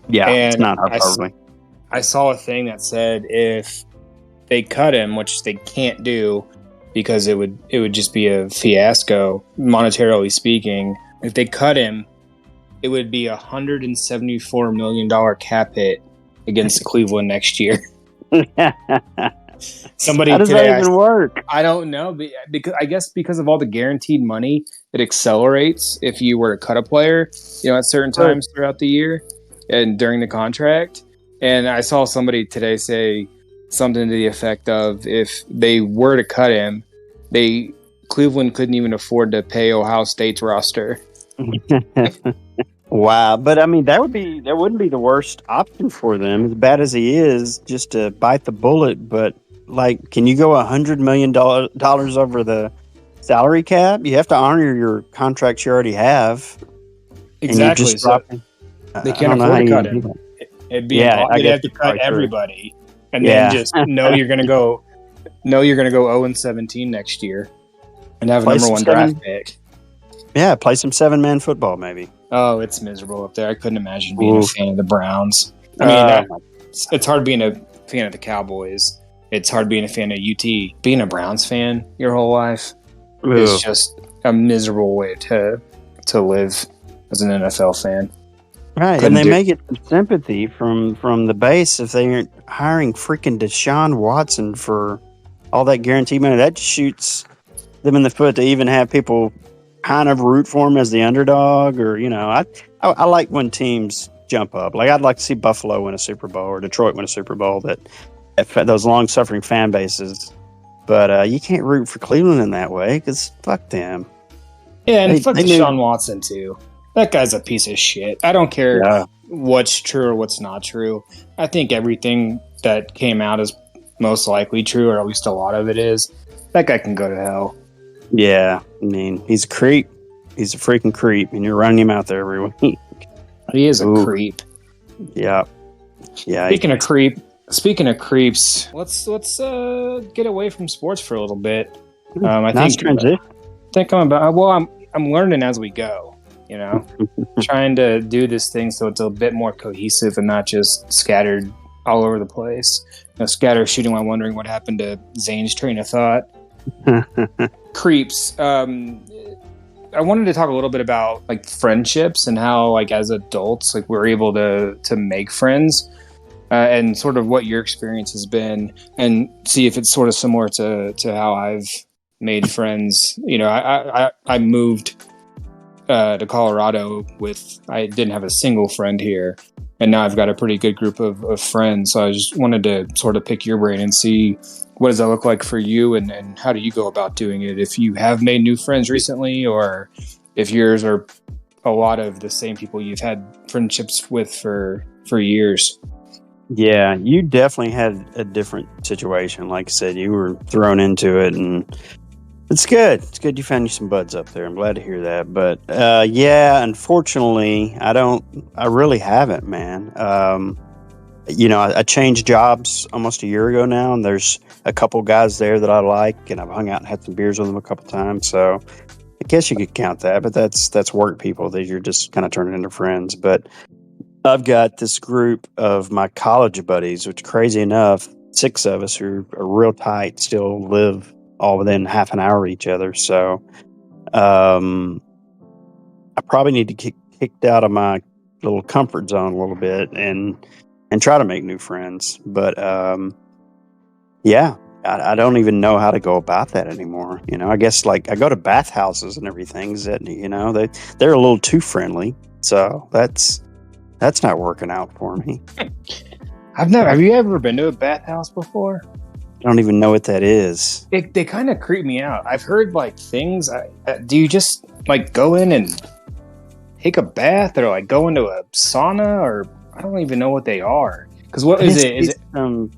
[SPEAKER 6] Yeah,
[SPEAKER 5] and
[SPEAKER 6] it's not hyperbole.
[SPEAKER 5] I saw a thing that said if they cut him, which they can't do because it would just be a fiasco, monetarily speaking. If they cut him, it would be $174 million cap hit against Cleveland next year. Somebody
[SPEAKER 6] How does
[SPEAKER 5] today,
[SPEAKER 6] that even work?
[SPEAKER 5] I don't know, because of all the guaranteed money, it accelerates if you were to cut a player, at certain times throughout the year and during the contract. And I saw somebody today say something to the effect of, if they were to cut him, Cleveland couldn't even afford to pay Ohio State's roster.
[SPEAKER 6] Wow, but I mean that wouldn't be the worst option for them, as bad as he is, just to bite the bullet. But can you go $100 million over the salary cap? You have to honor your contracts you already have.
[SPEAKER 5] Exactly. They can't afford to cut him. It'd be you'd have to cut everybody, and then just know you're going to go 0-17 next year, and have a number 1 draft pick.
[SPEAKER 6] Yeah, play some 7-man football, maybe.
[SPEAKER 5] Oh, it's miserable up there. I couldn't imagine being a fan of the Browns. I mean, it's hard being a fan of the Cowboys. It's hard being a fan of UT. Being a Browns fan your whole life is just a miserable way to live as an NFL fan.
[SPEAKER 6] Right, and they may get some sympathy from the base if they aren't hiring freaking Deshaun Watson for all that guaranteed money. That shoots them in the foot to even have people kind of root for him as the underdog, or I like when teams jump up. I'd like to see Buffalo win a Super Bowl or Detroit win a Super Bowl, that those long-suffering fan bases. But you can't root for Cleveland in that way, because fuck them.
[SPEAKER 5] Yeah, and fuck Deshaun Watson too. That guy's a piece of shit. I don't care what's true or what's not true. I think everything that came out is most likely true, or at least a lot of it is. That guy can go to hell.
[SPEAKER 6] Yeah, I mean, he's a creep. He's a freaking creep, and you're running him out there every week.
[SPEAKER 5] He is a creep.
[SPEAKER 6] Yeah.
[SPEAKER 5] Speaking of creeps, let's get away from sports for a little bit. I think I'm learning as we go. Trying to do this thing so it's a bit more cohesive and not just scattered all over the place. Scatter shooting while wondering what happened to Zane's train of thought. Creeps. I wanted to talk a little bit about friendships and how as adults we're able to make friends, and sort of what your experience has been, and see if it's sort of similar to how I've made friends. I moved to Colorado I didn't have a single friend here, and now I've got a pretty good group of friends. So I just wanted to sort of pick your brain and see, what does that look like for you, and how do you go about doing it? If you have made new friends recently, or if yours are a lot of the same people you've had friendships with for years.
[SPEAKER 6] Yeah, you definitely had a different situation. Like I said, you were thrown into it, and it's good. It's good you found you some buds up there. I'm glad to hear that. But unfortunately, I really haven't, man. I changed jobs almost a year ago now, and there's a couple guys there that I like, and I've hung out and had some beers with them a couple times. So I guess you could count that, but that's work people that you're just kind of turning into friends. But I've got this group of my college buddies, which crazy enough, 6 of us are real tight, still live all within half an hour of each other. So I probably need to get kicked out of my little comfort zone a little bit and try to make new friends. But yeah, I don't even know how to go about that anymore. I guess like I go to bathhouses and everything. That they're a little too friendly, so that's not working out for me.
[SPEAKER 5] Have you ever been to a bathhouse before?
[SPEAKER 6] I don't even know what that is.
[SPEAKER 5] They kind of creep me out. I've heard like things. Do you just like go in and take a bath, or like go into a sauna, or I don't even know what they are? Because what is it? Is it
[SPEAKER 6] some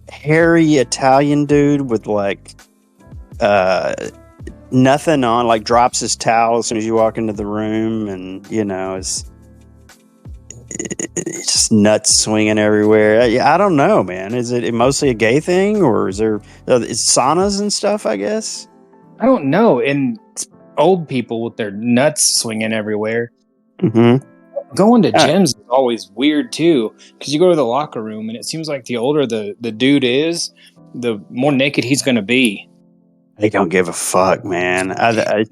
[SPEAKER 6] hairy Italian dude with like nothing on, like drops his towel as soon as you walk into the room, and it's just nuts swinging everywhere. I don't know, man. Is it mostly a gay thing, or is there saunas and stuff? I guess
[SPEAKER 5] I don't know. And old people with their nuts swinging everywhere.
[SPEAKER 6] Mm-hmm.
[SPEAKER 5] Going to gyms is always weird too, because you go to the locker room and it seems like the older the dude is, the more naked he's going to be.
[SPEAKER 6] They don't give a fuck, man. I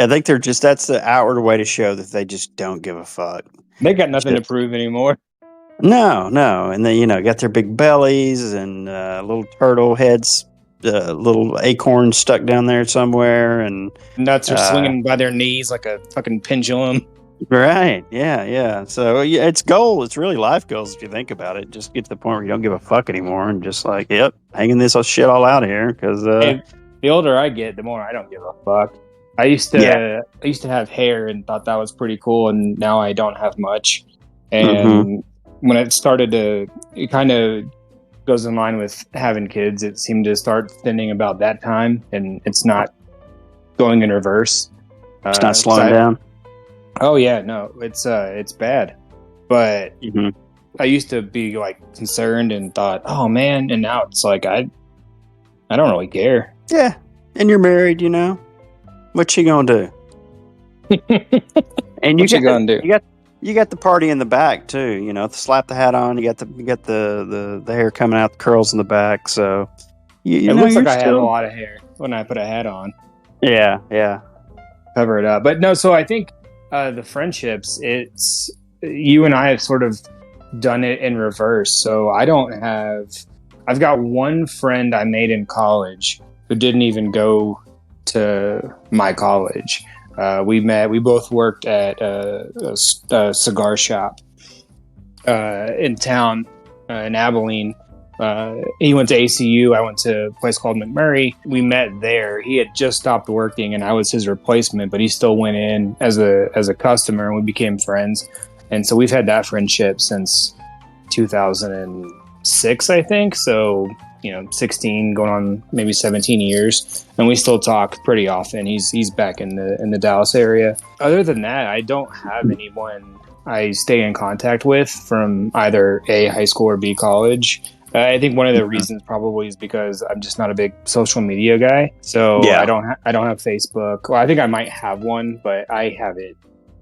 [SPEAKER 6] think they're just, that's the outward way to show that they just don't give a fuck.
[SPEAKER 5] They got nothing to prove anymore.
[SPEAKER 6] No. And then, got their big bellies and little turtle heads, little acorns stuck down there somewhere. And
[SPEAKER 5] nuts are swinging by their knees like a fucking pendulum.
[SPEAKER 6] Right. Yeah. So it's goal. It's really life goals if you think about it. Just get to the point where you don't give a fuck anymore and just like, yep, hanging this shit all out here. Because
[SPEAKER 5] the older I get, the more I don't give a fuck. I used to have hair and thought that was pretty cool, and now I don't have much. And when it started it kind of goes in line with having kids. It seemed to start thinning about that time, and it's not going in reverse.
[SPEAKER 6] It's not slowing down.
[SPEAKER 5] Oh yeah, no, it's bad. But I used to be like concerned and thought, oh man, and now it's like I don't really care.
[SPEAKER 6] Yeah, and you're married, what you gonna do? And you got the party in the back too. Slap the hat on. You got the hair coming out, the curls in the back. So
[SPEAKER 5] it looks like I have a lot of hair when I put a hat on.
[SPEAKER 6] Yeah,
[SPEAKER 5] cover it up. But no, so I think the friendships, it's you and I have sort of done it in reverse. So I've got one friend I made in college who didn't even go to my college. We both worked at a cigar shop in town in Abilene. He went to ACU. I went to a place called McMurray. We met there. He had just stopped working, and I was his replacement, but he still went in as a customer, and we became friends. And so we've had that friendship since 2006, I think. So 16 going on maybe 17 years, and we still talk pretty often. He's back in the Dallas area. Other than that, I don't have anyone I stay in contact with from either A, high school, or B, college. I think one of the reasons probably is because I'm just not a big social media guy. So I don't have Facebook. Well, I think I might have one, but I haven't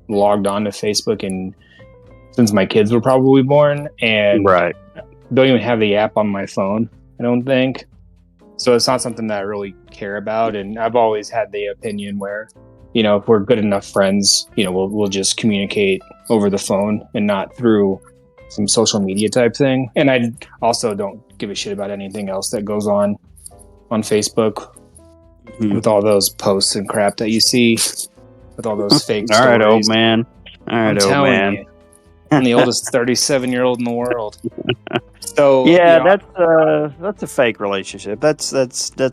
[SPEAKER 5] logged on to Facebook since my kids were probably born, and don't even have the app on my phone, I don't think. So it's not something that I really care about. And I've always had the opinion where, if we're good enough friends, we'll just communicate over the phone and not through some social media type thing. And I also don't give a shit about anything else that goes on Facebook with all those posts and crap that you see with all those fake
[SPEAKER 6] all
[SPEAKER 5] stories.
[SPEAKER 6] right, old man. All right, old man.
[SPEAKER 5] You, I'm the oldest 37-year-old in the world. So
[SPEAKER 6] that's a fake relationship. That's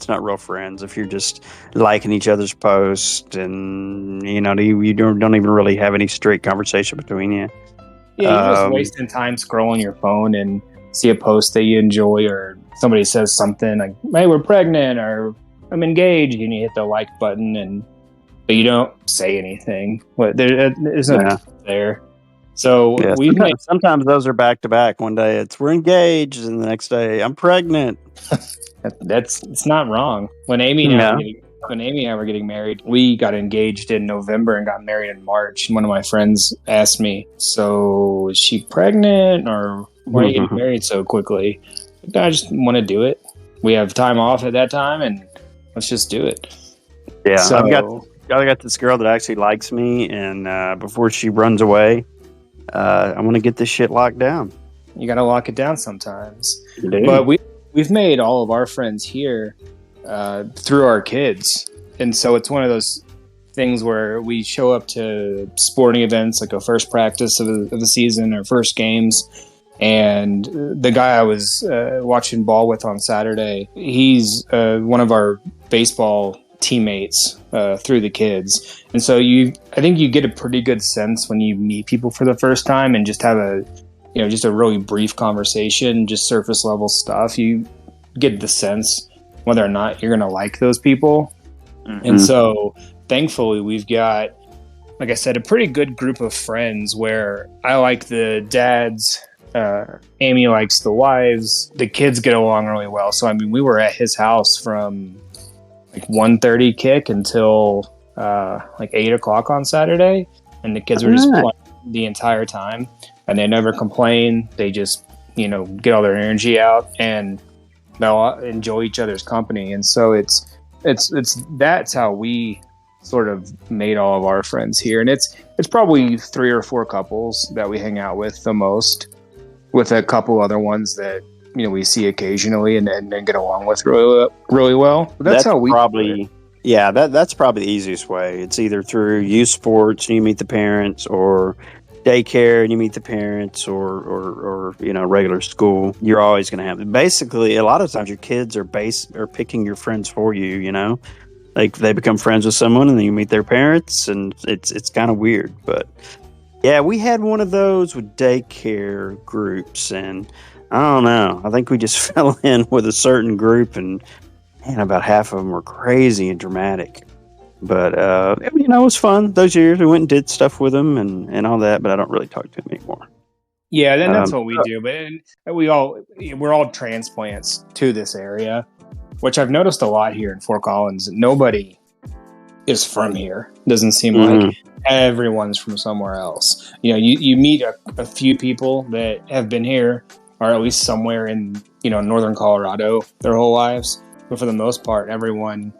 [SPEAKER 6] not real friends. If you're just liking each other's posts and you don't even really have any straight conversation between you.
[SPEAKER 5] Yeah, you're just wasting time scrolling your phone and see a post that you enjoy, or somebody says something like, "Hey, we're pregnant," or "I'm engaged," and you hit the like button, but you don't say anything. There's nothing there. So
[SPEAKER 6] sometimes those are back to back. One day it's we're engaged, and the next day I'm pregnant.
[SPEAKER 5] It's not wrong. When Amy and I when Amy and I were getting married, we got engaged in November and got married in March. And one of my friends asked me, "So is she pregnant, or why are you getting married so quickly?" I just want to do it. We have time off at that time, and let's just do it.
[SPEAKER 6] Yeah,
[SPEAKER 5] So,
[SPEAKER 6] I got this girl that actually likes me, and before she runs away, I want to get this shit locked down.
[SPEAKER 5] you got to lock it down sometimes.
[SPEAKER 6] Dude.
[SPEAKER 5] But we've made all of our friends here through our kids, and so it's one of those things where we show up to sporting events, like a first practice of the season or first games. And the guy I was watching ball with on Saturday, he's one of our baseball teammates through the kids. And so I think you get a pretty good sense when you meet people for the first time and just have just a really brief conversation, just surface level stuff. You get the sense whether or not you're going to like those people. Mm-hmm. And so thankfully we've got, like I said, a pretty good group of friends where I like the dads, Amy likes the wives, the kids get along really well. So, I mean, we were at his house from like 1:30 kick until like 8 o'clock on Saturday. And the kids were just playing the entire time, and they never complain. They just, get all their energy out, and they'll enjoy each other's company. And so that's how we sort of made all of our friends here. And it's probably 3 or 4 couples that we hang out with the most, with a couple other ones that we see occasionally and get along with really, really well. But that's how we
[SPEAKER 6] probably that's probably the easiest way. It's either through youth sports and you meet the parents, or daycare and you meet the parents, or regular school. You're always going to have basically a lot of times your kids are picking your friends for you. Like they become friends with someone and then you meet their parents, and it's kind of weird, but. Yeah, we had one of those with daycare groups, and I don't know. I think we just fell in with a certain group, and man, about half of them were crazy and dramatic. But, it was fun. Those years we went and did stuff with them and all that, but I don't really talk to them anymore.
[SPEAKER 5] Yeah, then that's what we do. But we're all transplants to this area, which I've noticed a lot here in Fort Collins. Nobody is from here. Doesn't seem like everyone's from somewhere else. You meet a few people that have been here, or at least somewhere in northern Colorado their whole lives, but for the most part everyone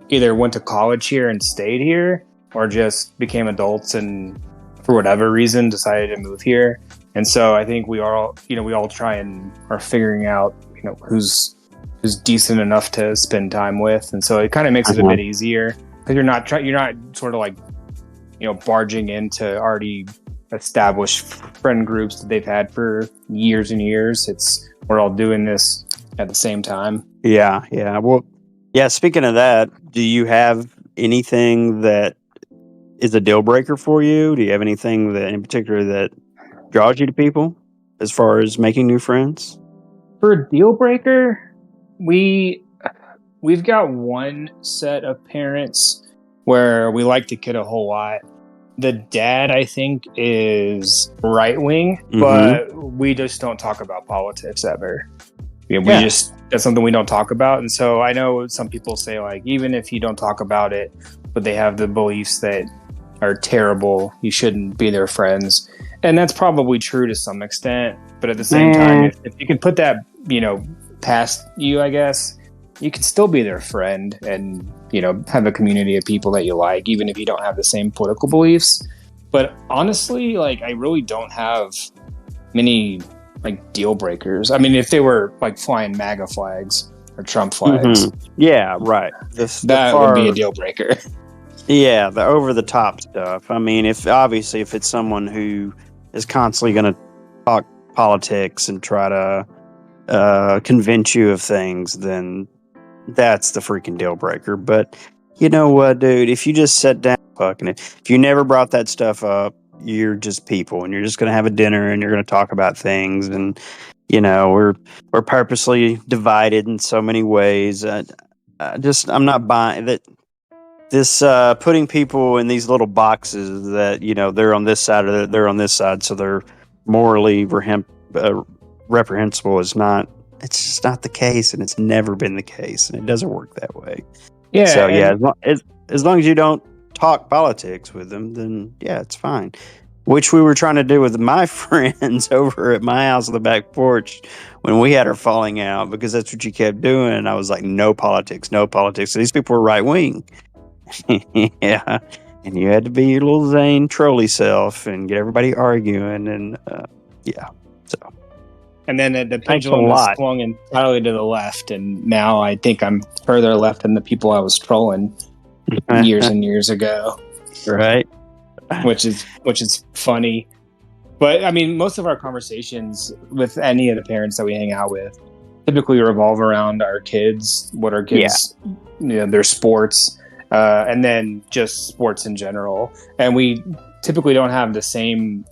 [SPEAKER 5] either went to college here and stayed here, or just became adults and for whatever reason decided to move here. And so I think we all try and are figuring out who's decent enough to spend time with, and so it kind of makes it a bit easier. Because you're not sort of like, barging into already established friend groups that they've had for years and years. We're all doing this at the same time.
[SPEAKER 6] Yeah. Well, yeah. Speaking of that, do you have anything that is a deal breaker for you? Do you have anything that in particular that draws you to people as far as making new friends?
[SPEAKER 5] For a deal breaker, we've got one set of parents where we like the kid a whole lot. The dad, I think, is right wing, but we just don't talk about politics ever. That's something we don't talk about. And so I know some people say, like, even if you don't talk about it, but they have the beliefs that are terrible, you shouldn't be their friends. And that's probably true to some extent. But at the same time, if you can put that, past you, I guess, you can still be their friend and, have a community of people that you like, even if you don't have the same political beliefs. But honestly, like, I really don't have many, like, deal breakers. I mean, if they were, like, flying MAGA flags or Trump flags.
[SPEAKER 6] Yeah, right.
[SPEAKER 5] That would be a deal breaker.
[SPEAKER 6] Yeah, the over-the-top stuff. I mean, if it's someone who is constantly going to talk politics and try to convince you of things, then that's the freaking deal breaker. But you know what, dude? If you just sat down fucking it, if you never brought that stuff up, you're just people, and you're just going to have a dinner and you're going to talk about things, and we're purposely divided in so many ways. I'm not buying that. This putting people in these little boxes that they're on this side or they're on this side, so they're morally reprehensible is not. It's just not the case, and it's never been the case, and it doesn't work that way.
[SPEAKER 5] Yeah.
[SPEAKER 6] So yeah,
[SPEAKER 5] and-
[SPEAKER 6] as long as you don't talk politics with them, then yeah, it's fine. Which we were trying to do with my friends over at my house on the back porch when we had our falling out, because that's what you kept doing. And I was like, no politics, no politics. So these people were right wing. Yeah. And you had to be your little Zane trolley self and get everybody arguing. And yeah. So
[SPEAKER 5] And then the
[SPEAKER 6] Thanks a
[SPEAKER 5] pendulum has
[SPEAKER 6] lot.
[SPEAKER 5] swung entirely to the left, and now I think I'm further left than the people I was trolling years and years ago,
[SPEAKER 6] Right.
[SPEAKER 5] which is funny. But I mean, most of our conversations with any of the parents that we hang out with typically revolve around our kids, what our kids, their sports, and then just sports in general. And we typically don't have the same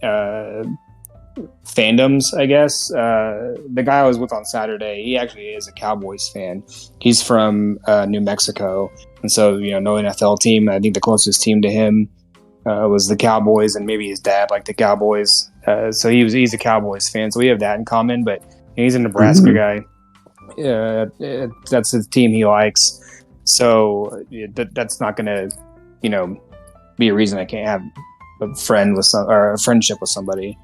[SPEAKER 5] fandoms, I guess. The guy I was with on Saturday, he actually is a Cowboys fan. He's from New Mexico, and so no NFL team. I think the closest team to him was the Cowboys, and maybe his dad liked the Cowboys. So he's a Cowboys fan. So we have that in common. But he's a Nebraska guy. That's his team he likes. So that's not going to, be a reason I can't have a friend with or a friendship with somebody.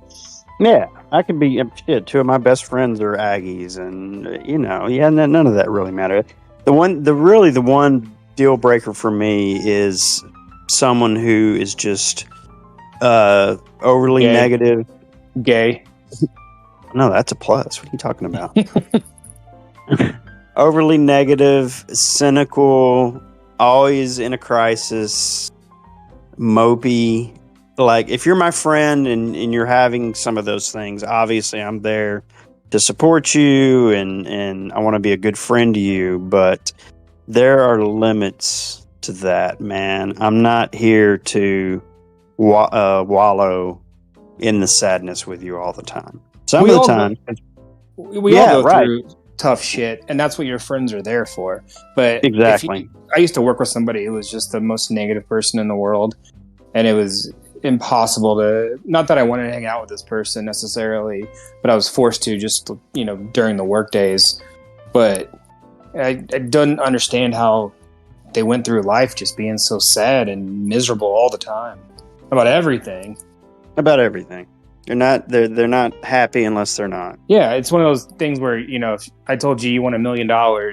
[SPEAKER 6] Yeah, I could be shit. Two of my best friends are Aggies, and none of that really mattered. The one deal breaker for me is someone who is just overly
[SPEAKER 5] Gay.
[SPEAKER 6] negative.
[SPEAKER 5] Gay.
[SPEAKER 6] No, that's a plus. What are you talking about? Overly negative, cynical, always in a crisis, mopey. Like, if you're my friend and you're having some of those things, obviously I'm there to support you and I want to be a good friend to you, but there are limits to that, man. I'm not here to wallow in the sadness with you all the time. Some of the time.
[SPEAKER 5] We all go through tough shit, and that's what your friends are there for. But
[SPEAKER 6] exactly.
[SPEAKER 5] I used to work with somebody who was just the most negative person in the world, and it was impossible to, not that I wanted to hang out with this person necessarily, but I was forced to just during the work days. But I don't understand how they went through life just being so sad and miserable all the time about everything. They're not happy unless they're not. Yeah, it's one of those things where, if I told you won $1 million,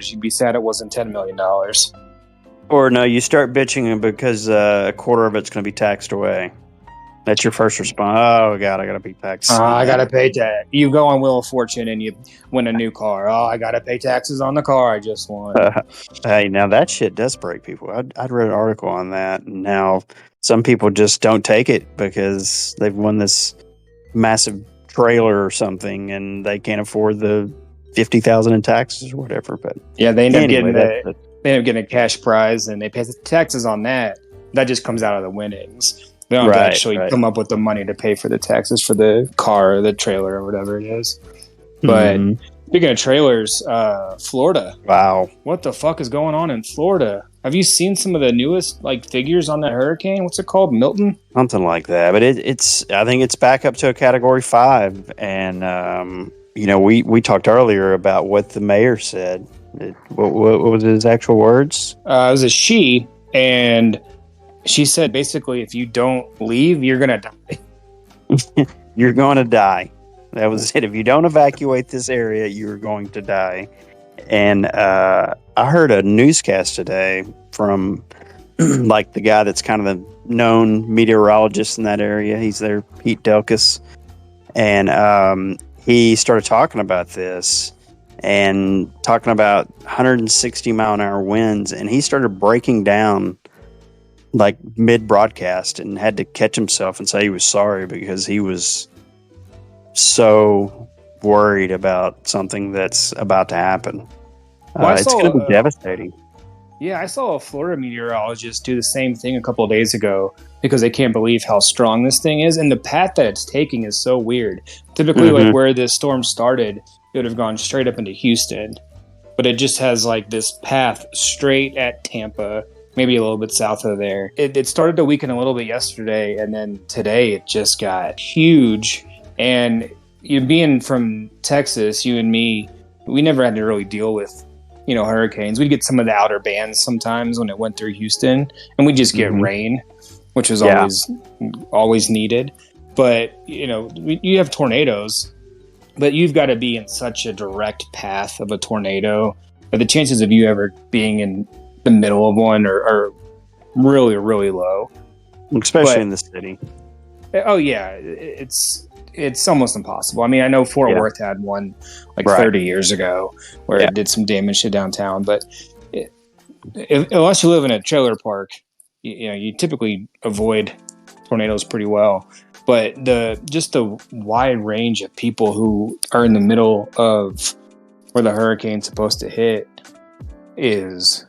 [SPEAKER 5] you'd be sad it wasn't $10 million.
[SPEAKER 6] Or no, you start bitching because a quarter of it's going to be taxed away. That's your first response. Oh, God, I got to pay taxes.
[SPEAKER 5] I got to pay tax. You go on Wheel of Fortune and you win a new car. Oh, I got to pay taxes on the car I just won.
[SPEAKER 6] Hey, now that shit does break people. I'd read an article on that. And now some people just don't take it because they've won this massive trailer or something and they can't afford the $50,000 in taxes or whatever. But
[SPEAKER 5] yeah, they end up getting a cash prize and they pay the taxes on that. That just comes out of the winnings. They don't have to actually come up with the money to pay for the taxes for the car or the trailer or whatever it is. But speaking of trailers, Florida.
[SPEAKER 6] Wow.
[SPEAKER 5] What the fuck is going on in Florida? Have you seen some of the newest figures on that hurricane? What's it called? Milton?
[SPEAKER 6] Something like that. But I think it's back up to a Category 5. And, we talked earlier about what the mayor said. What was his actual words?
[SPEAKER 5] It was a she, and she said basically, if you don't leave, you're going to die.
[SPEAKER 6] You're going to die. That was it. If you don't evacuate this area, you're going to die. And I heard a newscast today from the guy that's kind of the known meteorologist in that area. He's there, Pete Delkus. And he started talking about this and talking about 160 mile an hour winds. And he started breaking down mid broadcast and had to catch himself and say he was sorry because he was so worried about something that's about to happen. It's going to be devastating.
[SPEAKER 5] Yeah, I saw a Florida meteorologist do the same thing a couple of days ago because they can't believe how strong this thing is. And the path that it's taking is so weird. Typically, where this storm started, it would have gone straight up into Houston. But it just has this path straight at Tampa, maybe a little bit south of there. It started to weaken a little bit yesterday, and then today it just got huge. And you being from Texas, you and me, we never had to really deal with hurricanes. We'd get some of the outer bands sometimes when it went through Houston, and we just get rain, which was always needed. But you have tornadoes, but you've got to be in such a direct path of a tornado that the chances of you ever being in the middle of one are really, really low,
[SPEAKER 6] especially in the city.
[SPEAKER 5] Oh yeah, it's almost impossible. I mean, I know Fort Worth had one 30 years ago where it did some damage to downtown, but unless you live in a trailer park, you typically avoid tornadoes pretty well. But the wide range of people who are in the middle of where the hurricane's supposed to hit is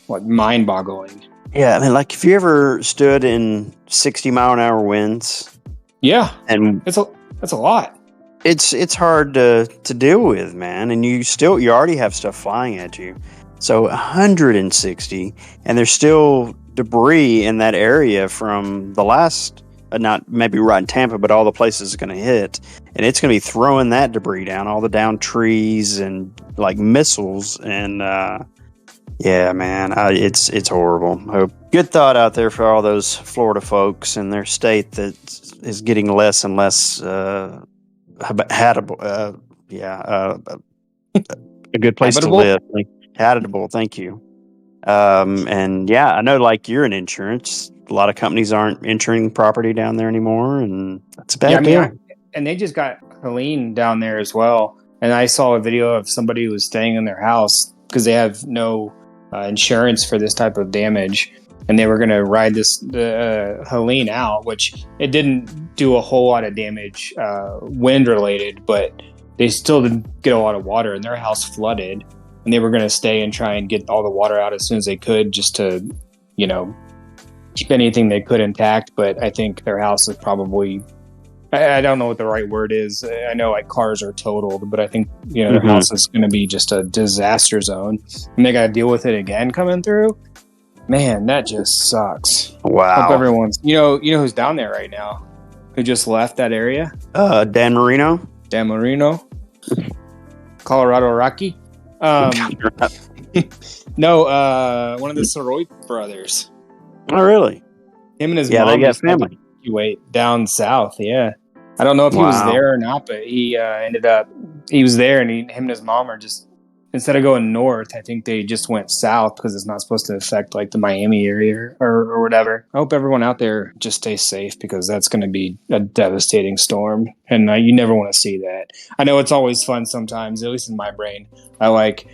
[SPEAKER 5] mind-boggling.
[SPEAKER 6] Yeah, I mean, if you ever stood in 60-mile-an-hour winds, and that's a lot. It's hard to deal with, man, and you already have stuff flying at you. So 160, and there's still debris in that area from the last. Not maybe right in Tampa, but all the places it's going to hit, and it's going to be throwing that debris down, all the down trees and missiles, and yeah, man, it's horrible. Good thought out there for all those Florida folks in their state that is getting less and less habitable. A good place
[SPEAKER 5] Habitable?
[SPEAKER 6] to live. Habitable, thank you. And yeah, I know you're in insurance. A lot of companies aren't insuring property down there anymore, and that's a bad deal.
[SPEAKER 5] And they just got Helene down there as well. And I saw a video of somebody who was staying in their house because they have no insurance for this type of damage, and they were going to ride this Helene out, which it didn't do a whole lot of damage wind related, but they still didn't get a lot of water, and their house flooded, and they were going to stay and try and get all the water out as soon as they could, just to keep anything they could intact. But I think their house is probably, I don't know what the right word is. I know cars are totaled, but I think their house is going to be just a disaster zone, and they got to deal with it again coming through. Man, that just sucks.
[SPEAKER 6] Wow.
[SPEAKER 5] Hope everyone's who's down there right now, who just left that area.
[SPEAKER 6] Dan Marino,
[SPEAKER 5] Colorado Rocky. No, one of the Soroy brothers.
[SPEAKER 6] Oh, really?
[SPEAKER 5] Him and his mom.
[SPEAKER 6] They got family.
[SPEAKER 5] Wait, down south. Yeah, I don't know if he was there or not, but he he was there, and him and his mom are just, instead of going north, I think they just went south because it's not supposed to affect the Miami area or whatever. I hope everyone out there just stays safe, because that's going to be a devastating storm, and you never want to see that. I know it's always fun sometimes, at least in my brain. But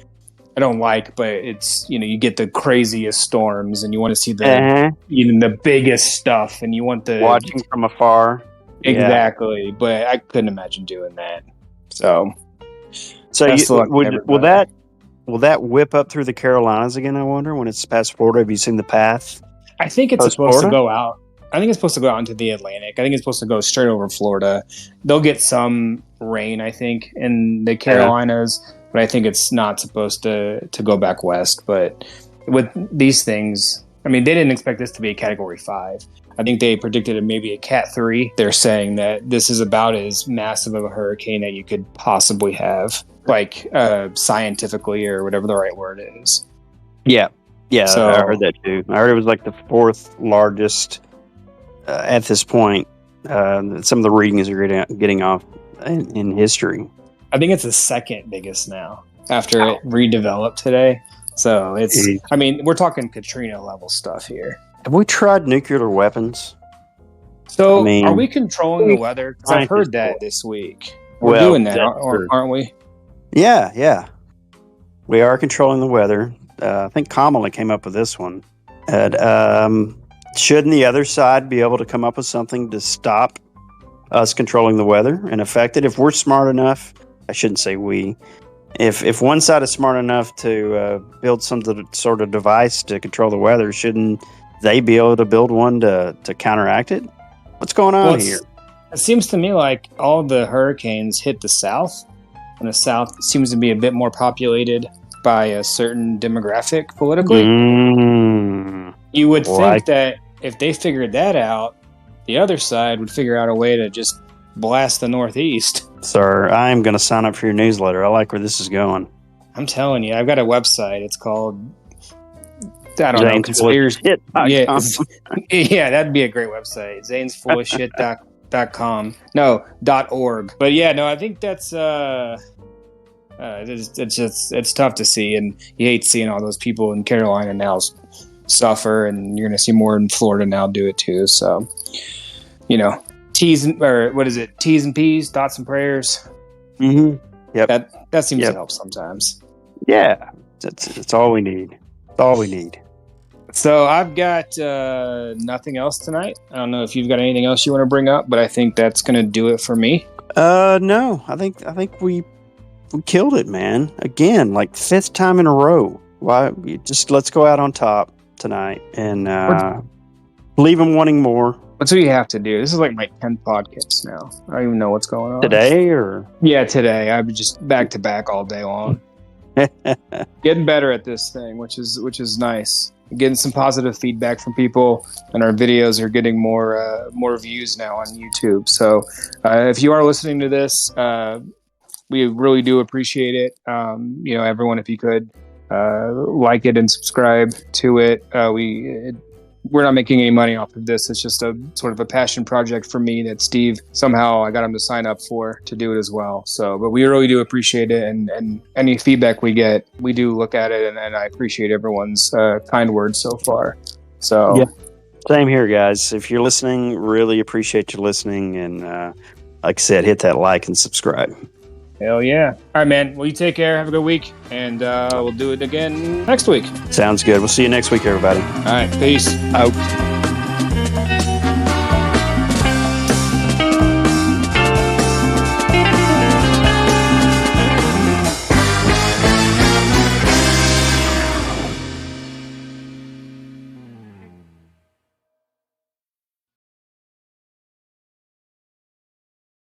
[SPEAKER 5] it's, you get the craziest storms, and you want to see even the biggest stuff, and you want the
[SPEAKER 6] watching from afar.
[SPEAKER 5] Exactly. Yeah. But I couldn't imagine doing that. So
[SPEAKER 6] will that whip up through the Carolinas again? I wonder, when it's past Florida. Have you seen the path?
[SPEAKER 5] I think it's supposed to go out. I think it's supposed to go out into the Atlantic. I think it's supposed to go straight over Florida. They'll get some rain, I think, in the Carolinas. Yeah. But I think it's not supposed to go back west. But with these things, I mean, they didn't expect this to be a Category 5. I think they predicted it maybe a Cat 3. They're saying that this is about as massive of a hurricane that you could possibly have, scientifically, or whatever the right word is.
[SPEAKER 6] Yeah. So, I heard that too. I heard it was the 4th largest at this point. Some of the readings are getting off in history.
[SPEAKER 5] I think it's the 2nd biggest now after it redeveloped today. So it's, I mean, we're talking Katrina level stuff here.
[SPEAKER 6] Have we tried nuclear weapons?
[SPEAKER 5] So are we controlling the weather? Because I've heard that this week. We're doing that, aren't we?
[SPEAKER 6] Yeah. We are controlling the weather. I think Kamala came up with this one. Shouldn't the other side be able to come up with something to stop us controlling the weather and affect it? If we're smart enough, I shouldn't say we. If one side is smart enough to build some sort of device to control the weather, shouldn't they be able to build one to counteract it? What's going on here?
[SPEAKER 5] It seems to me like all the hurricanes hit the South, and the South seems to be a bit more populated by a certain demographic politically. You would think that if they figured that out, the other side would figure out a way to just blast the Northeast.
[SPEAKER 6] Sir, I'm going to sign up for your newsletter. I like where this is going.
[SPEAKER 5] I'm telling you, I've got a website. It's called, I don't know, conspiracy. Yeah, yeah, that'd be a great website. zanesfullofshit.com. No, .org. But yeah, no, I think that's it's tough to see, and you hate seeing all those people in Carolina now suffer, and you're going to see more in Florida now do it too. So, T's and P's, thoughts and prayers.
[SPEAKER 6] Mm-hmm. Yep.
[SPEAKER 5] That seems to help sometimes.
[SPEAKER 6] Yeah, that's all we need. That's all we need.
[SPEAKER 5] So I've got nothing else tonight. I don't know if you've got anything else you want to bring up, but I think that's going to do it for me.
[SPEAKER 6] No, I think we killed it, man. Again, like 5th time in a row. Why? Let's go out on top tonight and leave them wanting more.
[SPEAKER 5] That's what you have to do. This is like my 10th podcast now. I don't even know what's going on.
[SPEAKER 6] Today or?
[SPEAKER 5] Yeah, today. I've been just back to back all day long. Getting better at this thing, which is nice. Getting some positive feedback from people, and our videos are getting more views now on YouTube. So if you are listening to this, we really do appreciate it. Everyone, if you could like it and subscribe to it. We're not making any money off of this. It's just a sort of a passion project for me that Steve, somehow I got him to sign up to do it as well. So, but we really do appreciate it. And any feedback we get, we do look at it. And I appreciate everyone's kind words so far. So,
[SPEAKER 6] yeah. Same here, guys. If you're listening, really appreciate you listening. And like I said, hit that like and subscribe.
[SPEAKER 5] Hell yeah. All right, man. Well, you take care. Have a good week. And we'll do it again next week.
[SPEAKER 6] Sounds good. We'll see you next week, everybody.
[SPEAKER 5] All right. Peace.
[SPEAKER 6] Out.